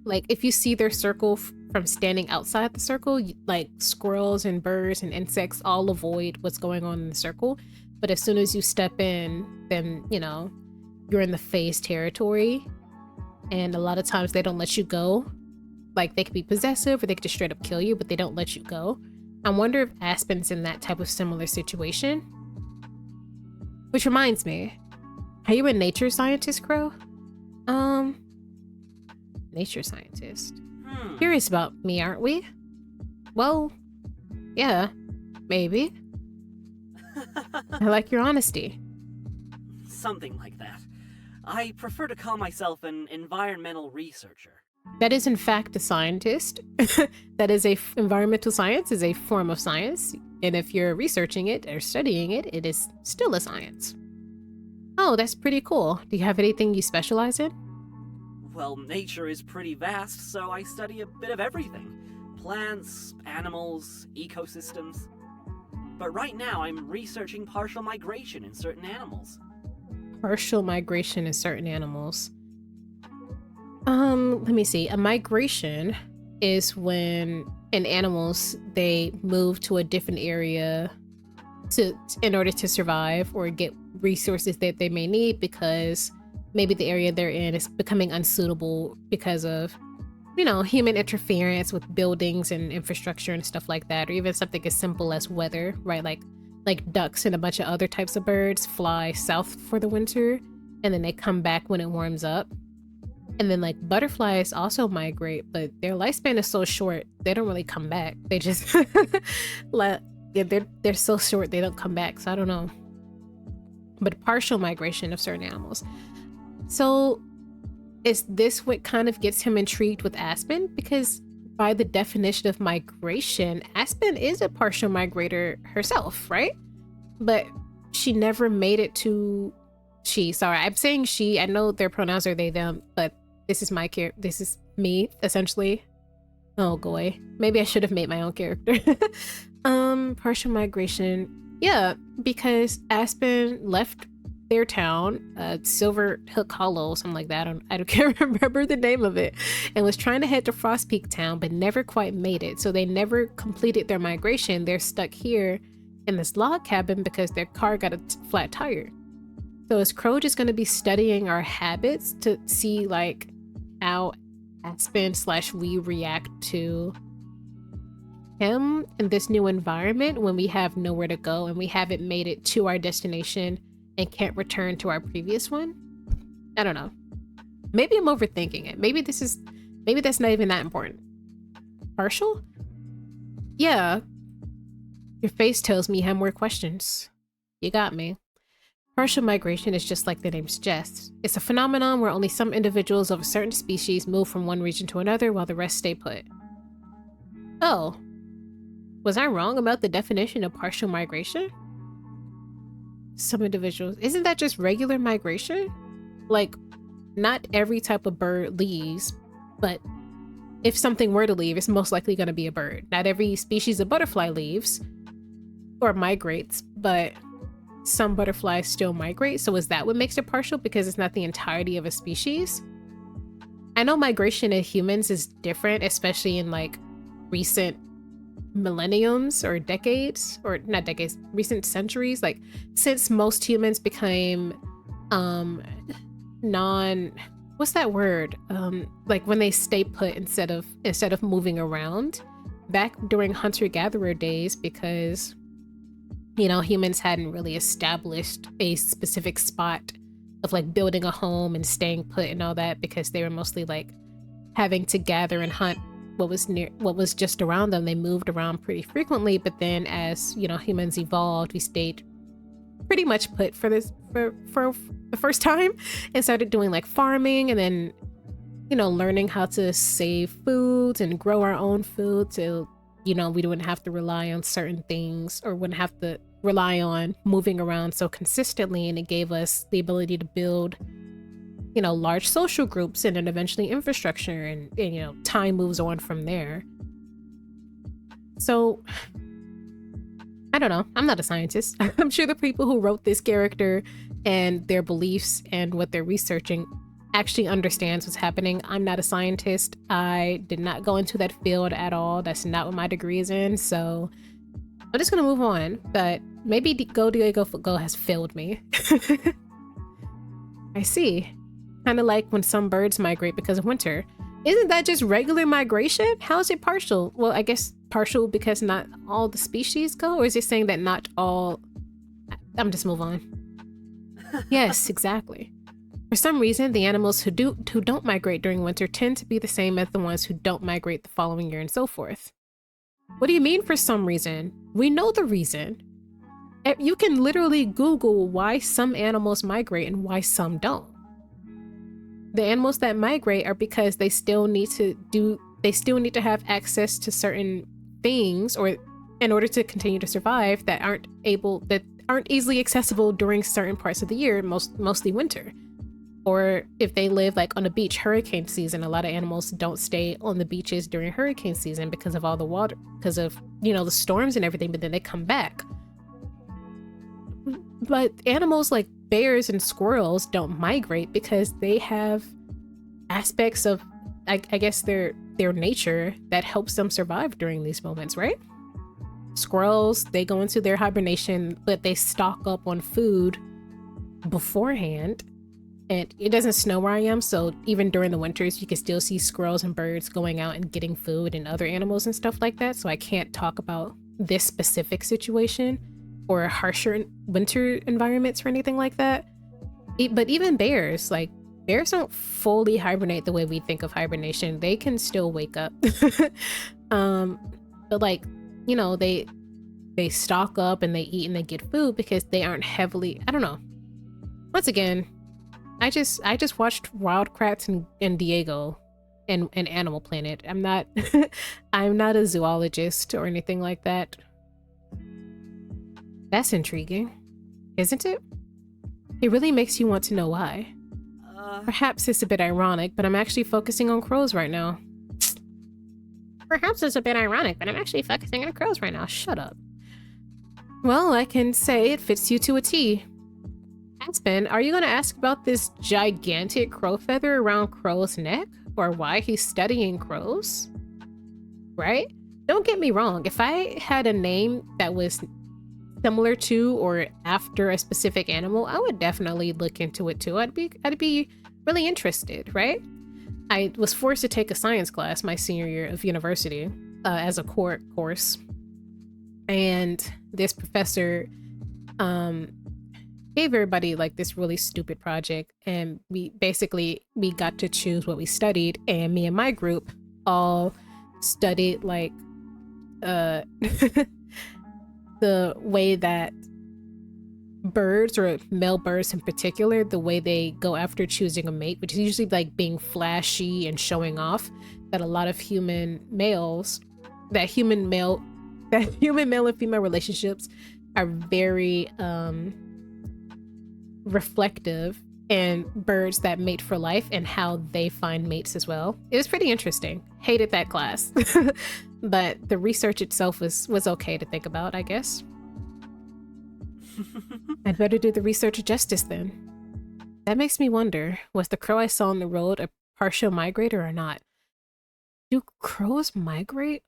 Like if you see their circle from standing outside the circle, like squirrels and birds and insects all avoid what's going on in the circle. But as soon as you step in, then, you know, you're in the fae's territory. And a lot of times they don't let you go. Like they could be possessive or they could just straight up kill you, but they don't let you go. I wonder if Aspen's in that type of similar situation. Which reminds me, are you a nature scientist, Crowe? Nature scientist. Curious about me, aren't we? Well, yeah, maybe. I like your honesty. Something like that. I prefer to call myself an environmental researcher. That is in fact a scientist. That is environmental science is a form of science. And if you're researching it or studying it, it is still a science. Oh, that's pretty cool. Do you have anything you specialize in? Well, nature is pretty vast, so I study a bit of everything. Plants, animals, ecosystems. But right now I'm researching partial migration in certain animals. Partial migration in certain animals. Let me see. A migration is when in animals they move to a different area in order to survive or get resources that they may need because maybe the area they're in is becoming unsuitable because of, you know, human interference with buildings and infrastructure and stuff like that, or even something as simple as weather, right? Like ducks and a bunch of other types of birds fly south for the winter and then they come back when it warms up. And then like butterflies also migrate, but their lifespan is so short, they don't really come back. They just they're so short they don't come back. So I don't know. But partial migration of certain animals. So is this what kind of gets him intrigued with Aspen? Because by the definition of migration, Aspen is a partial migrator herself, right? But she never made it to sorry, I'm saying she, I know their pronouns are they, them, but this is this is me, essentially. Oh boy, maybe I should have made my own character. Partial migration. Yeah, because Aspen left their town, Silver Hook Hollow, something like that. I can't remember the name of it, and was trying to head to Frost Peak Town, but never quite made it. So they never completed their migration. They're stuck here in this log cabin because their car got a flat tire. So is Crowe just going to be studying our habits to see like how Aspen / we react to him in this new environment when we have nowhere to go and we haven't made it to our destination and can't return to our previous one? I don't know. Maybe I'm overthinking it. Maybe that's not even that important. Partial? Yeah. Your face tells me you have more questions. You got me. Partial migration is just like the name suggests. It's a phenomenon where only some individuals of a certain species move from one region to another while the rest stay put. Oh. Was I wrong about the definition of partial migration? Some individuals. Isn't that just regular migration? Like, not every type of bird leaves, but if something were to leave, it's most likely going to be a bird. Not every species of butterfly leaves or migrates, but some butterflies still migrate. So is that what makes it partial? Because it's not the entirety of a species? I know migration in humans is different, especially in like recent millenniums or decades, or not decades, recent centuries, like since most humans became non, what's that word, like when they stay put instead of moving around back during hunter-gatherer days, because humans hadn't really established a specific spot of like building a home and staying put and all that, because they were mostly like having to gather and hunt what was just around them. They moved around pretty frequently, but then as humans evolved, we stayed pretty much put for the first time and started doing like farming, and then learning how to save foods and grow our own food, so we wouldn't have to rely on certain things, or wouldn't have to rely on moving around so consistently. And it gave us the ability to build large social groups and then eventually infrastructure, and time moves on from there. So I don't know, I'm not a scientist. I'm sure the people who wrote this character and their beliefs and what they're researching actually understands what's happening. I'm not a scientist. I did not go into that field at all. That's not what my degree is in. So I'm just gonna move on. But maybe Go Diego Go has failed me. I see. Kind of like when some birds migrate because of winter. Isn't that just regular migration? How is it partial? Well, I guess partial because not all the species go, or is it saying that not all? I'm just move on. Yes, exactly. For some reason, the animals who don't migrate during winter tend to be the same as the ones who don't migrate the following year, and so forth. What do you mean for some reason? We know the reason. You can literally Google why some animals migrate and why some don't. The animals that migrate are because they still need to have access to certain things, or in order to continue to survive, that aren't easily accessible during certain parts of the year, mostly winter. Or if they live like on a beach, hurricane season, a lot of animals don't stay on the beaches during hurricane season because of all the water, because of the storms and everything, but then they come back. But animals like bears and squirrels don't migrate because they have aspects of, I guess, their nature that helps them survive during these moments, right? Squirrels, they go into their hibernation, but they stock up on food beforehand. And it doesn't snow where I am, so even during the winters, you can still see squirrels and birds going out and getting food, and other animals and stuff like that. So I can't talk about this specific situation or harsher winter environments or anything like that. But even bears don't fully hibernate the way we think of hibernation. They can still wake up. But they stock up and they eat and they get food because they aren't heavily, I don't know. Once again, I just watched Wildcrats and Diego and Animal Planet. I'm not I'm not a zoologist or anything like that. That's intriguing, isn't it? It really makes you want to know why. Perhaps it's a bit ironic, but I'm actually focusing on crows right now. Perhaps it's a bit ironic, but I'm actually focusing on crows right now. Shut up. Well, I can say it fits you to a T. Aspen, are you going to ask about this gigantic crow feather around Crowe's neck? Or why he's studying crows? Right? Don't get me wrong. If I had a name that was similar to or after a specific animal, I would definitely look into it too. I'd be really interested, right? I was forced to take a science class my senior year of university as a core course. And this professor gave everybody like this really stupid project, and we got to choose what we studied, and me and my group all studied like the way that birds, or male birds in particular, the way they go after choosing a mate, which is usually like being flashy and showing off, that a lot of human male and female relationships are very reflective in birds that mate for life and how they find mates as well. It was pretty interesting. Hated that class. But the research itself was okay to think about, I guess. I'd better do the research justice then. That makes me wonder, was the crow I saw on the road a partial migrator or not? Do crows migrate?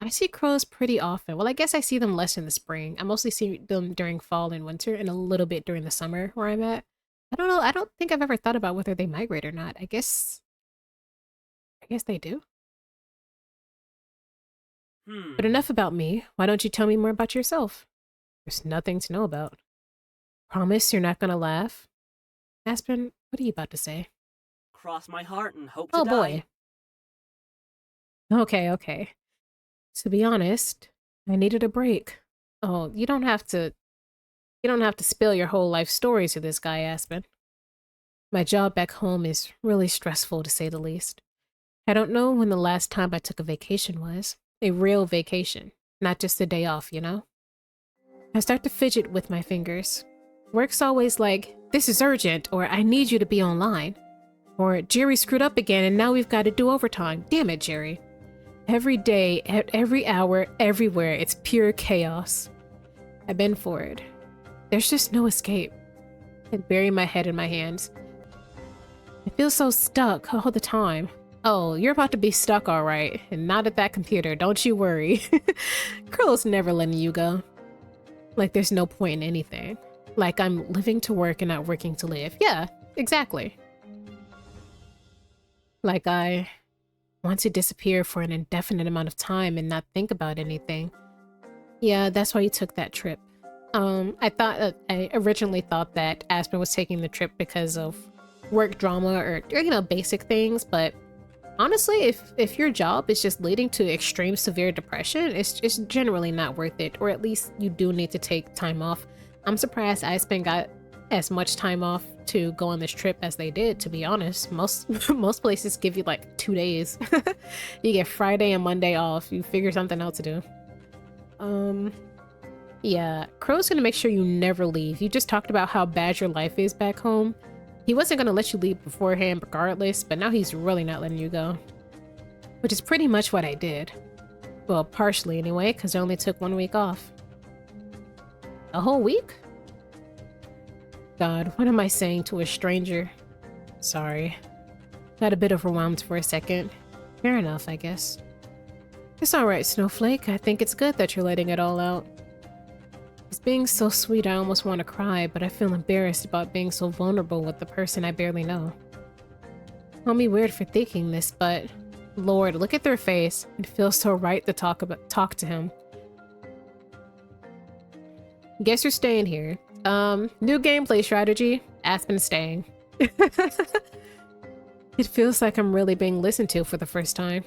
I see crows pretty often. Well, I guess I see them less in the spring. I mostly see them during fall and winter and a little bit during the summer where I'm at. I don't know. I don't think I've ever thought about whether they migrate or not. I guess they do. But enough about me. Why don't you tell me more about yourself? There's nothing to know about. Promise you're not gonna laugh? Aspen, what are you about to say? Cross my heart and hope to Oh die. boy. Okay. To be honest, I needed a break. Oh, you don't have to spill your whole life story to this guy, Aspen. My job back home is really stressful to say the least. I don't know when the last time I took a vacation was. A real vacation, not just a day off, you know? I start to fidget with my fingers. Work's always like, this is urgent, or I need you to be online. Or Jerry screwed up again and now we've got to do overtime. Damn it, Jerry. Every day, at every hour, everywhere, it's pure chaos. I've been for it. There's just no escape. I bury my head in my hands. I feel so stuck all the time. Oh, you're about to be stuck all right, and not at that computer, don't you worry. Crow's never letting you go. Like there's no point in anything. Like I'm living to work and not working to live. Yeah, exactly. Like I want to disappear for an indefinite amount of time and not think about anything. Yeah, that's why you took that trip. I originally thought that Aspen was taking the trip because of work drama or basic things, but honestly, if your job is just leading to extreme severe depression, it's generally not worth it, or at least you do need to take time off. I'm surprised Aspen got as much time off to go on this trip as they did, to be honest. Most places give you like 2 days. You get Friday and Monday off. You figure something out to do. Yeah, Crow's gonna make sure you never leave. You just talked about how bad your life is back home. He wasn't gonna let you leave beforehand regardless, but now he's really not letting you go. Which is pretty much what I did. Well, partially anyway, because I only took 1 week off. A whole week? God, what am I saying to a stranger? Sorry. Got a bit overwhelmed for a second. Fair enough, I guess. It's alright, Snowflake. I think it's good that you're letting it all out. It's being so sweet I almost want to cry, but I feel embarrassed about being so vulnerable with the person I barely know. Call me weird for thinking this, but Lord, look at their face. It feels so right to talk to him. Guess you're staying here. New gameplay strategy. Aspen staying. It feels like I'm really being listened to for the first time.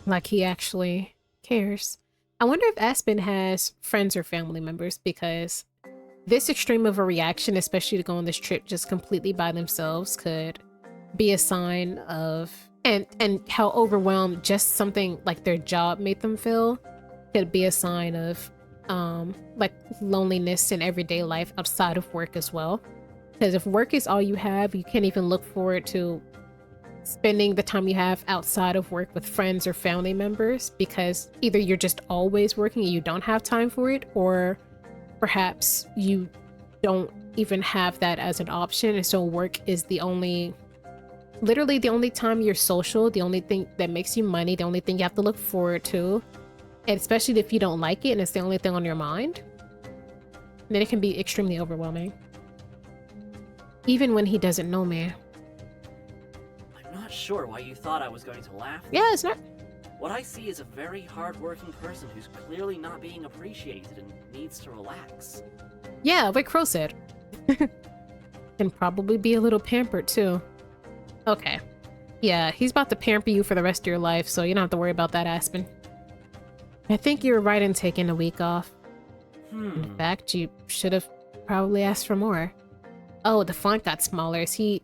Like he actually cares. I wonder if Aspen has friends or family members, because this extreme of a reaction, especially to go on this trip just completely by themselves, could be a sign of and how overwhelmed just something like their job made them feel could be a sign of like loneliness in everyday life outside of work as well. Because if work is all you have, you can't even look forward to spending the time you have outside of work with friends or family members, because either you're just always working and you don't have time for it, or perhaps you don't even have that as an option, and so work is literally the only time you're social, the only thing that makes you money, the only thing you have to look forward to, and especially if you don't like it and it's the only thing on your mind, then it can be extremely overwhelming. Even when he doesn't know me. I'm not sure why you thought I was going to laugh. Yeah, it's not. What I see is a very hard-working person who's clearly not being appreciated and needs to relax. Yeah, like Crowe said. And probably be a little pampered too. Okay. Yeah, he's about to pamper you for the rest of your life, so you don't have to worry about that, Aspen. I think you were right in taking a week off. In fact, you should have probably asked for more. Oh, the font got smaller. Is he,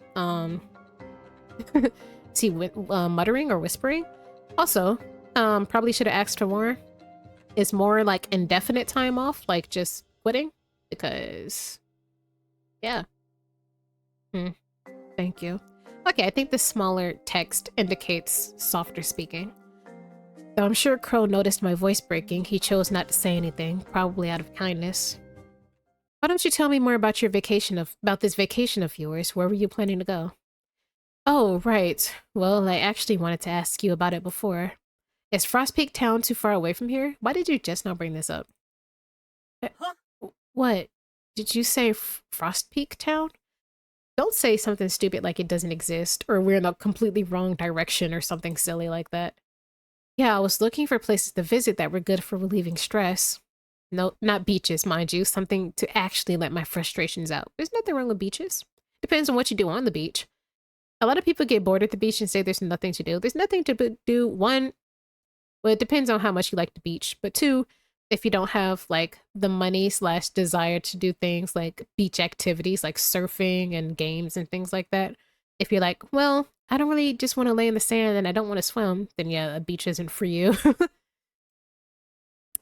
is he muttering or whispering? Also, probably should have asked for more. Is more like indefinite time off, like just quitting? Because, yeah. Thank you. Okay, I think the smaller text indicates softer speaking. Though I'm sure Crowe noticed my voice breaking, he chose not to say anything, probably out of kindness. Why don't you tell me more about about this vacation of yours? Where were you planning to go? Oh, right. Well, I actually wanted to ask you about it before. Is Frost Peak Town too far away from here? Why did you just now bring this up? Huh? What? Did you say Frost Peak Town? Don't say something stupid like it doesn't exist, or we're in the completely wrong direction or something silly like that. Yeah, I was looking for places to visit that were good for relieving stress. No, not beaches, mind you. Something to actually let my frustrations out. There's nothing wrong with beaches. Depends on what you do on the beach. A lot of people get bored at the beach and say there's nothing to do. There's nothing to do. One, well, it depends on how much you like the beach. But two, if you don't have like the money slash desire to do things like beach activities like surfing and games and things like that, if you're like, well, I don't really just want to lay in the sand and I don't want to swim, then yeah, a beach isn't for you.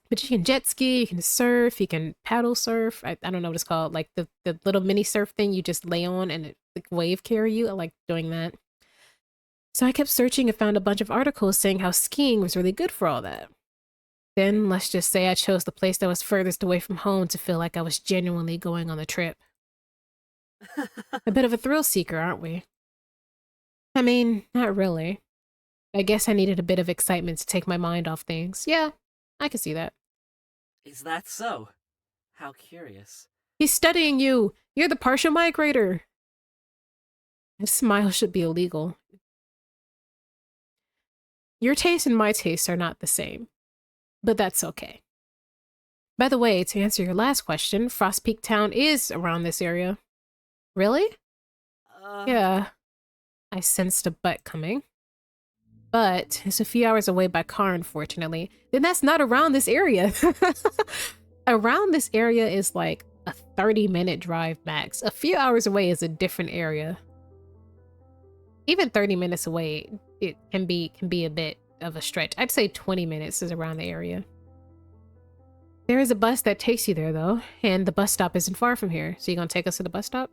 But you can jet ski, you can surf, you can paddle surf. I don't know what it's called, like the little mini surf thing you just lay on and it like wave carry you. I like doing that. So I kept searching and found a bunch of articles saying how skiing was really good for all that. Then let's just say I chose the place that was furthest away from home to feel like I was genuinely going on the trip. A bit of a thrill seeker, aren't we? I mean, not really. I guess I needed a bit of excitement to take my mind off things. Yeah, I can see that. Is that so? How curious. He's studying you! You're the partial migrator! This smile should be illegal. Your taste and my taste are not the same. But that's okay. By the way, to answer your last question, Frost Peak Town is around this area. Really? Yeah. I sensed a but coming. But it's a few hours away by car, unfortunately. Then that's not around this area. Around this area is like a 30-minute drive max. A few hours away is a different area. Even 30 minutes away, it can be a bit of a stretch. I'd say 20 minutes is around the area. There is a bus that takes you there, though, and the bus stop isn't far from here. So you gonna take us to the bus stop?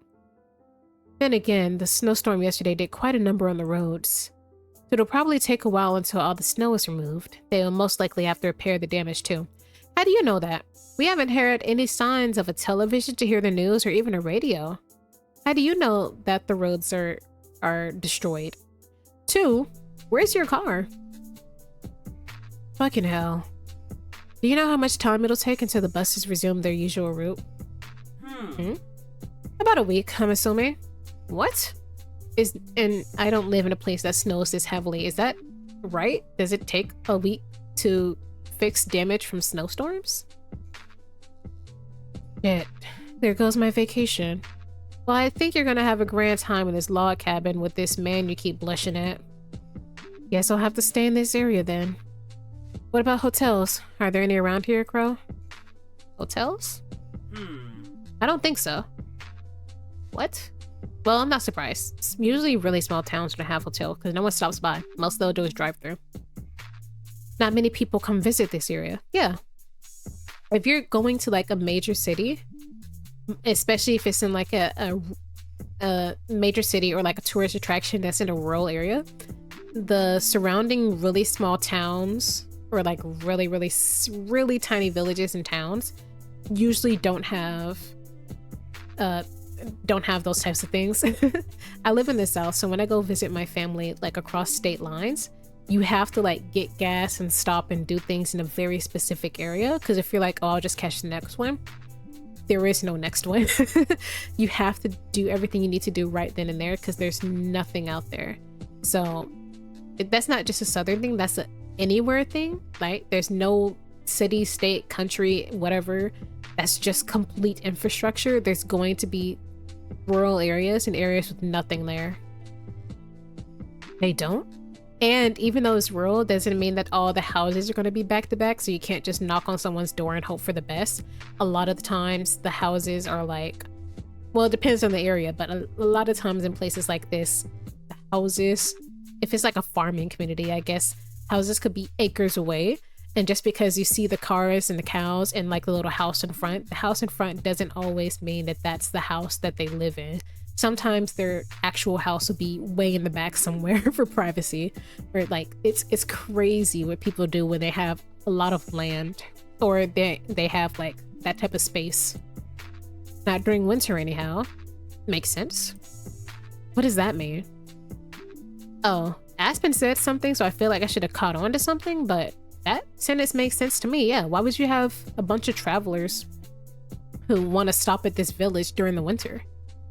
Then again, the snowstorm yesterday did quite a number on the roads. So it'll probably take a while until all the snow is removed. They will most likely have to repair the damage too. How do you know that? We haven't heard any signs of a television to hear the news or even a radio. How do you know that the roads are destroyed? 2, where's your car? Fucking hell. Do you know how much time it'll take until the buses resume their usual route? About a week, I'm assuming. What? And I don't live in a place that snows this heavily. Is that right? Does it take a week to fix damage from snowstorms? Shit. There goes my vacation. Well, I think you're gonna have a grand time in this log cabin with this man you keep blushing at. Guess I'll have to stay in this area then. What about hotels? Are there any around here, Crowe? Hotels? I don't think so. What? Well, I'm not surprised. It's usually really small towns don't have hotels because no one stops by. Most they'll do is drive through. Not many people come visit this area. Yeah. If you're going to like a major city, especially if it's in like a major city or like a tourist attraction that's in a rural area, the surrounding really small towns or like really tiny villages and towns usually don't have those types of things. I live in the South, so when I go visit my family like across state lines, you have to like get gas and stop and do things in a very specific area, because if you're like, oh, I'll just catch the next one, there is no next one. You have to do everything you need to do right then and there because there's nothing out there. So that's not just a Southern thing, that's a anywhere thing. Like there's no city, state, country, whatever, that's just complete infrastructure. There's going to be rural areas and areas with nothing there. They don't? And even though it's rural, doesn't mean that all the houses are going to be back to back, so you can't just knock on someone's door and hope for the best. A lot of the times the houses are like, well, it depends on the area, but a lot of times in places like this, the houses, if it's like a farming community, I guess, houses could be acres away. And just because you see the cars and the cows and like the little house in front, the house in front doesn't always mean that that's the house that they live in. Sometimes their actual house will be way in the back somewhere for privacy. Or like it's crazy what people do when they have a lot of land or they have like that type of space. Not during winter anyhow. Makes sense. What does that mean? Oh, Aspen said something, so I feel like I should have caught on to something, but that sentence makes sense to me. Yeah, why would you have a bunch of travelers who want to stop at this village during the winter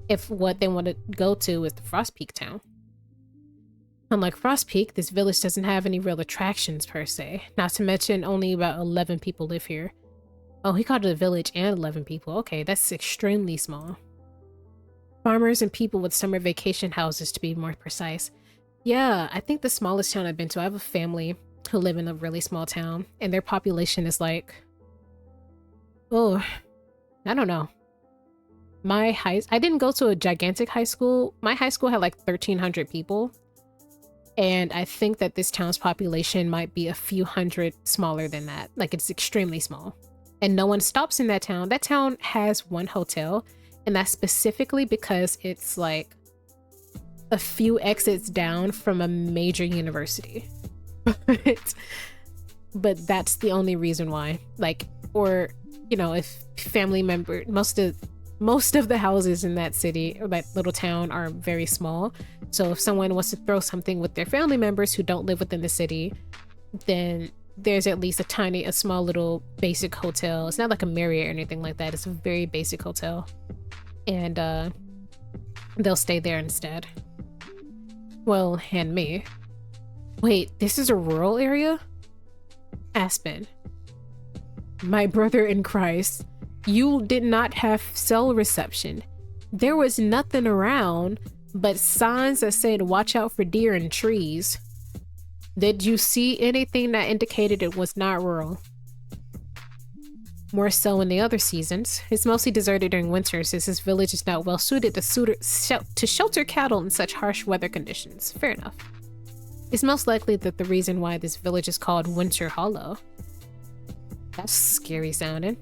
if what they want to go to is the Frost Peak town? Unlike Frost Peak, this village doesn't have any real attractions per se, not to mention only about 11 people live here. Oh, he called it a village and 11 people. Okay, that's extremely small. Farmers and people with summer vacation houses, to be more precise. Yeah, I think the smallest town I've been to, I have a family who live in a really small town, and their population is like, oh, I don't know. I didn't go to a gigantic high school. My high school had like 1,300 people. And I think that this town's population might be a few hundred smaller than that. Like, it's extremely small. And no one stops in that town. That town has one hotel, and that's specifically because it's like a few exits down from a major university. But that's the only reason why. Like, or, you know, if family member, most of the houses in that city or that little town are very small. So if someone wants to throw something with their family members who don't live within the city, then there's at least a small little basic hotel. It's not like a Marriott or anything like that. It's a very basic hotel. And they'll stay there instead. Well, and me. Wait, this is a rural area? Aspen. My brother in Christ. You did not have cell reception. There was nothing around but signs that said watch out for deer and trees. Did you see anything that indicated it was not rural? More so in the other seasons. It's mostly deserted during winter since this village is not well suited to shelter cattle in such harsh weather conditions. Fair enough. It's most likely that the reason why this village is called Winter Hollow. That's scary sounding.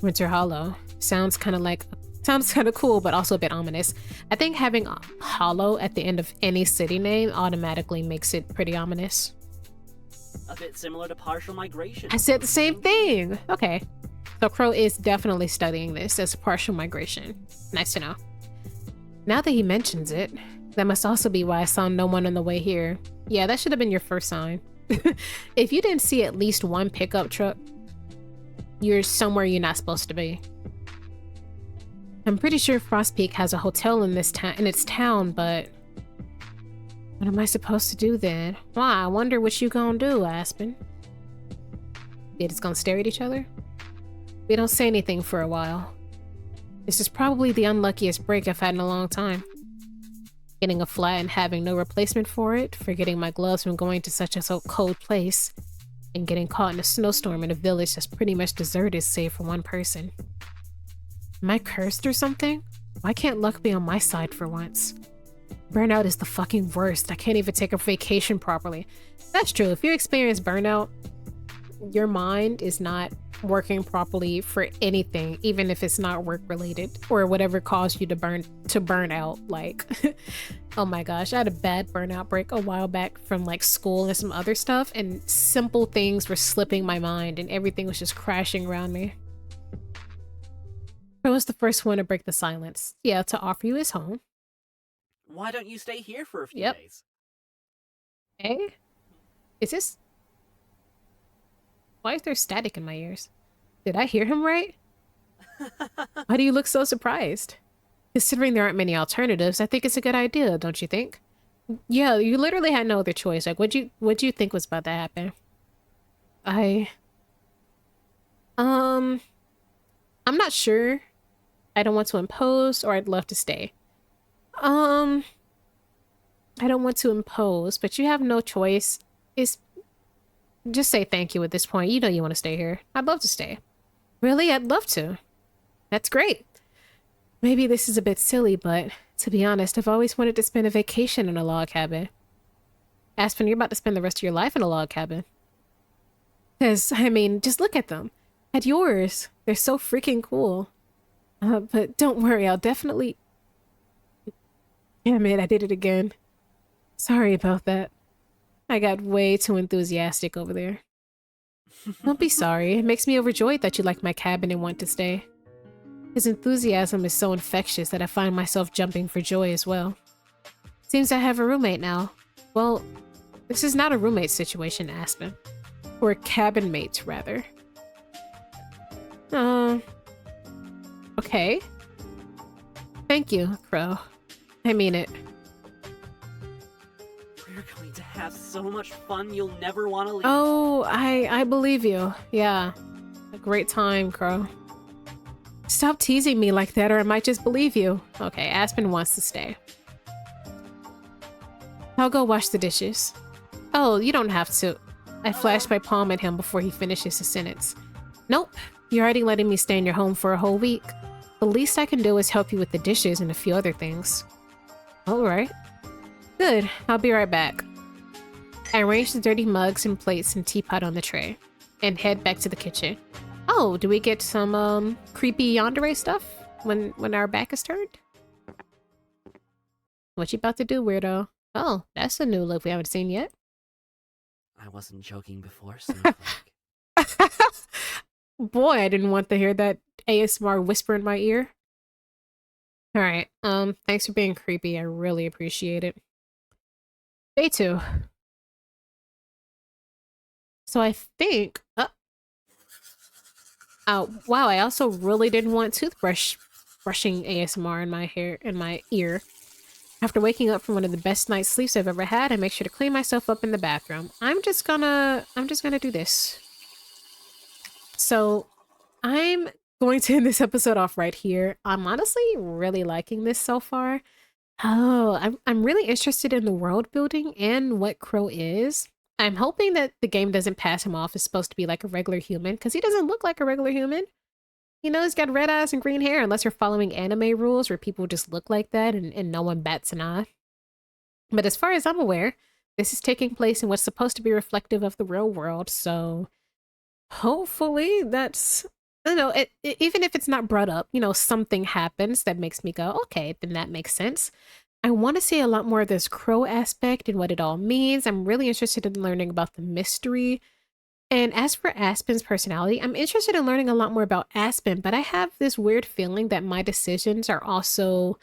Winter Hollow. Sounds kind of cool, but also a bit ominous. I think having a hollow at the end of any city name automatically makes it pretty ominous. A bit similar to partial migration. I said the same thing. Okay. So Crowe is definitely studying this as partial migration. Nice to know. Now that he mentions it, that must also be why I saw no one on the way here. Yeah, that should have been your first sign. If you didn't see at least one pickup truck, you're somewhere you're not supposed to be. I'm pretty sure Frost Peak has a hotel in its town, but what am I supposed to do then? Why, I wonder what you gonna do, Aspen. They just gonna stare at each other? We don't say anything for a while. This is probably the unluckiest break I've had in a long time. Getting a flat and having no replacement for it, forgetting my gloves from going to such a cold place, and getting caught in a snowstorm in a village that's pretty much deserted save for one person. Am I cursed or something? Why can't luck be on my side for once? Burnout is the fucking worst. I can't even take a vacation properly. That's true. If you experience burnout, your mind is not working properly for anything, even if it's not work related or whatever caused you to burn out. Like, oh my gosh, I had a bad burnout break a while back from like school and some other stuff, and simple things were slipping my mind and everything was just crashing around me. I was the first one to break the silence. Yeah, to offer you his home. Why don't you stay here for a few days? Hey? Is this... Why is there static in my ears? Did I hear him right? Why do you look so surprised? Considering there aren't many alternatives, I think it's a good idea, don't you think? Yeah, you literally had no other choice. Like, what'd you think was about to happen? I'm not sure. I don't want to impose, or I'd love to stay. I don't want to impose, but you have no choice. Just say thank you at this point. You know you want to stay here. I'd love to stay. Really? I'd love to. That's great. Maybe this is a bit silly, but to be honest, I've always wanted to spend a vacation in a log cabin. Aspen, you're about to spend the rest of your life in a log cabin. Because, I mean, just look at them. At yours. They're so freaking cool. But don't worry, I'll definitely... Damn it, I did it again. Sorry about that. I got way too enthusiastic over there. Don't be sorry. It makes me overjoyed that you like my cabin and want to stay. His enthusiasm is so infectious that I find myself jumping for joy as well. Seems I have a roommate now. Well, this is not a roommate situation, Aspen. Or cabin mates, rather. Okay. Thank you, Crowe. I mean it. We're going to have so much fun you'll never want to leave. Oh, I believe you. Yeah. A great time, Crowe. Stop teasing me like that or I might just believe you. Okay, Aspen wants to stay. I'll go wash the dishes. Oh, you don't have to. I flashed my palm at him before he finishes his sentence. Nope, you're already letting me stay in your home for a whole week. The least I can do is help you with the dishes and a few other things. Alright. Good, I'll be right back. I arrange the dirty mugs and plates and teapot on the tray, and head back to the kitchen. Oh, do we get some, creepy yandere stuff when our back is turned? What you about to do, weirdo? Oh, that's a new look we haven't seen yet. I wasn't joking before, Snowflake. Boy, I didn't want to hear that ASMR whisper in my ear. Alright, thanks for being creepy. I really appreciate it. Day 2. So I think... Oh, wow, I also really didn't want brushing ASMR in my ear. After waking up from one of the best night's sleeps I've ever had, I make sure to clean myself up in the bathroom. I'm just gonna do this. So, I'm going to end this episode off right here. I'm honestly really liking this so far. Oh, I'm really interested in the world building and what Crowe is. I'm hoping that the game doesn't pass him off as supposed to be like a regular human, because he doesn't look like a regular human. You know, he's got red eyes and green hair, unless you're following anime rules where people just look like that and no one bats an eye. But as far as I'm aware, this is taking place in what's supposed to be reflective of the real world, so hopefully that's, I don't know, even if it's not brought up, you know, something happens that makes me go, okay, then that makes sense. I want to see a lot more of this Crowe aspect and what it all means. I'm really interested in learning about the mystery. And as for Aspen's personality, I'm interested in learning a lot more about Aspen, but I have this weird feeling that my decisions are also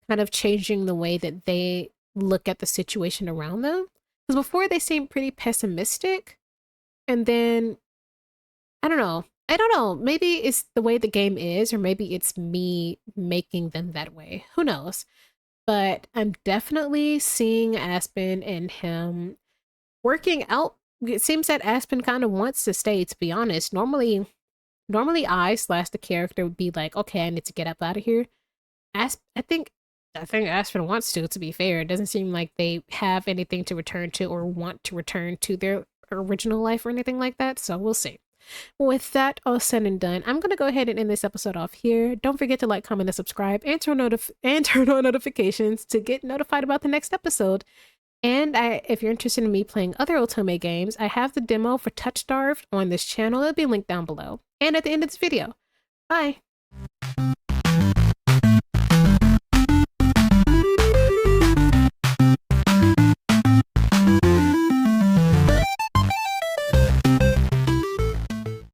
kind of changing the way that they look at the situation around them. Because before they seemed pretty pessimistic, and then, I don't know, maybe it's the way the game is, or maybe it's me making them that way. Who knows? But I'm definitely seeing Aspen and him working out. It seems that Aspen kind of wants to stay, to be honest. Normally the character would be like, okay, I need to get up out of here. I think Aspen wants to be fair. It doesn't seem like they have anything to return to or want to return to their original life or anything like that, so we'll see. With that all said and done, I'm going to go ahead and end this episode off here. Don't forget to like, comment, and subscribe, and turn on notifications to get notified about the next episode. And if you're interested in me playing other otome games, I have the demo for TOUCHSTARVED on this channel. It'll be linked down below and at the end of this video. Bye!